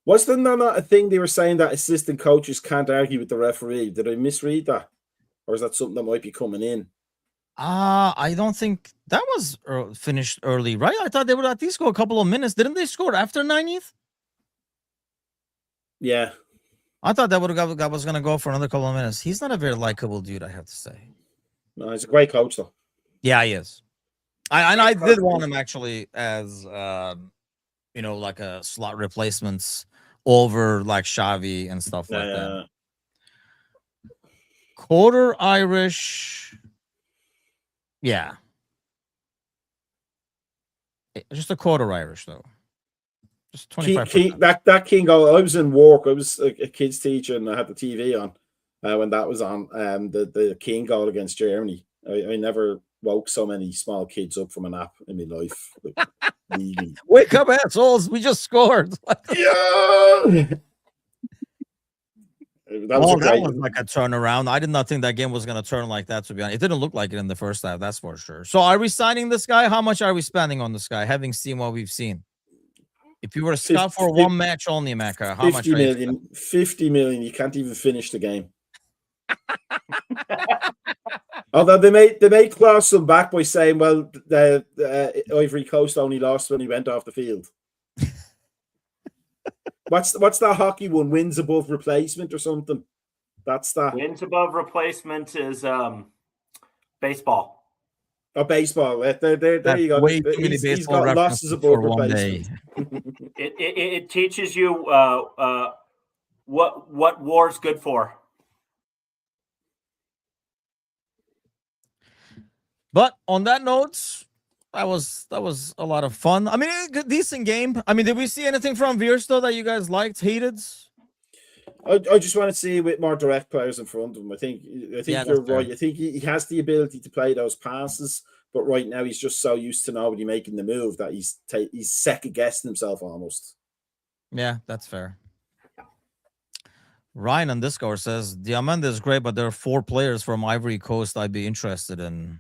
Was there not a thing they were saying that assistant coaches can't argue with the referee? Did I misread that? Or is that something that might be coming in? I don't think that was finished early, right? I thought they would at least go a couple of minutes. Didn't they score after 90th? Yeah. I thought that was going to go for another couple of minutes. He's not a very likable dude, I have to say. No, he's a great coach, though. Yeah, he is. I did want him actually as, like a slot replacements over like Xavi and stuff like that. Quarter Irish. Yeah. Just a quarter Irish, though. Just 25%. That King goal, I was in work. I was a kids teacher and I had the TV on when that was on. The King goal against Germany. I never woke so many small kids up from a nap in my life. Like, really. Wake up, assholes. We just scored. Yeah. That was like a turnaround. I did not think that game was going to turn like that, to be honest. It didn't look like it in the first half, that's for sure. So are we signing this guy? How much are we spending on this guy, having seen what we've seen? If you were to scout for one match only, Mecca, how much? 50 million. You can't even finish the game. Although they may claw some back by saying, well, the Ivory Coast only lost when he went off the field. What's that hockey one? Wins above replacement or something? That's that. Wins above replacement is baseball. Oh, baseball. There you go. Way too many He's got losses above replacement. It teaches you what war's good for. But on that note, that was a lot of fun. I mean, a decent game. I mean, did we see anything from Wirtz though that you guys liked, hated? I just want to see with more direct players in front of him. I think you're right. I think he has the ability to play those passes, but right now he's just so used to nobody making the move that he's second guessing himself almost. Yeah, that's fair. Ryan on Discord says Diomande is great, but there are 4 players from Ivory Coast I'd be interested in.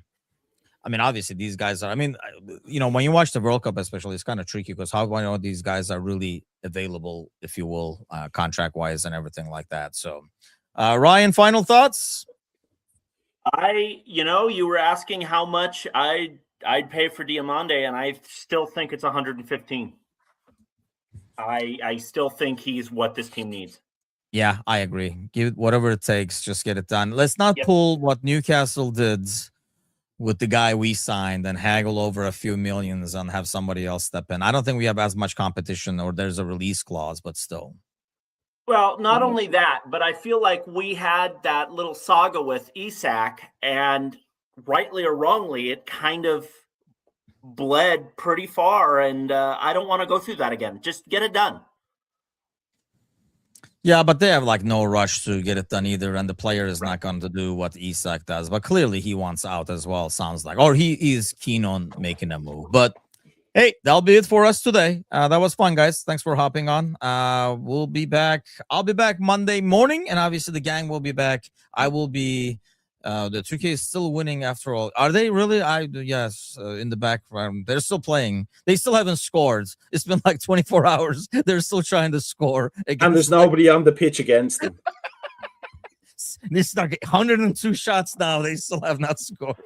I mean, obviously these guys are. I mean, you know, when you watch the World Cup, especially, it's kind of tricky because how do I know these guys are really available, if you will, contract wise and everything like that. So, Ryan, final thoughts? You were asking how much I'd pay for Diomande, and I still think it's 115. I still think he's what this team needs. Yeah, I agree. Give it whatever it takes, just get it done. Let's not pull what Newcastle did with the guy we signed and haggle over a few millions and have somebody else step in. I don't think we have as much competition, or there's a release clause, but still. Well, not only that, but I feel like we had that little saga with Isak, and rightly or wrongly, it kind of bled pretty far, and I don't want to go through that again. Just get it done. Yeah, but they have like no rush to get it done either, and the player is not going to do what Isak does. But clearly he wants out as well, sounds like. Or he is keen on making a move. But hey, that'll be it for us today. That was fun, guys. Thanks for hopping on. We'll be back. I'll be back Monday morning, and obviously the gang will be back. I will be. The 2K is still winning after all. Are they really? Yes, in the background. They're still playing. They still haven't scored. It's been like 24 hours. They're still trying to score. And there's nobody on the pitch against them. They start 102 shots now. They still have not scored.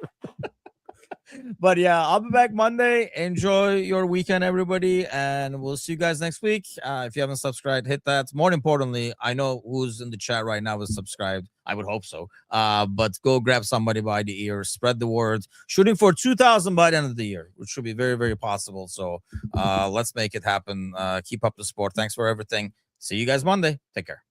But yeah, I'll be back Monday. Enjoy your weekend, everybody, and we'll see you guys next week. If you haven't subscribed, hit that. More importantly, I know who's in the chat right now is subscribed. I would hope so. But go grab somebody by the ear, spread the word. Shooting for 2,000 by the end of the year, which should be very, very possible. So let's make it happen. Keep up the sport. Thanks for everything. See you guys Monday. Take care.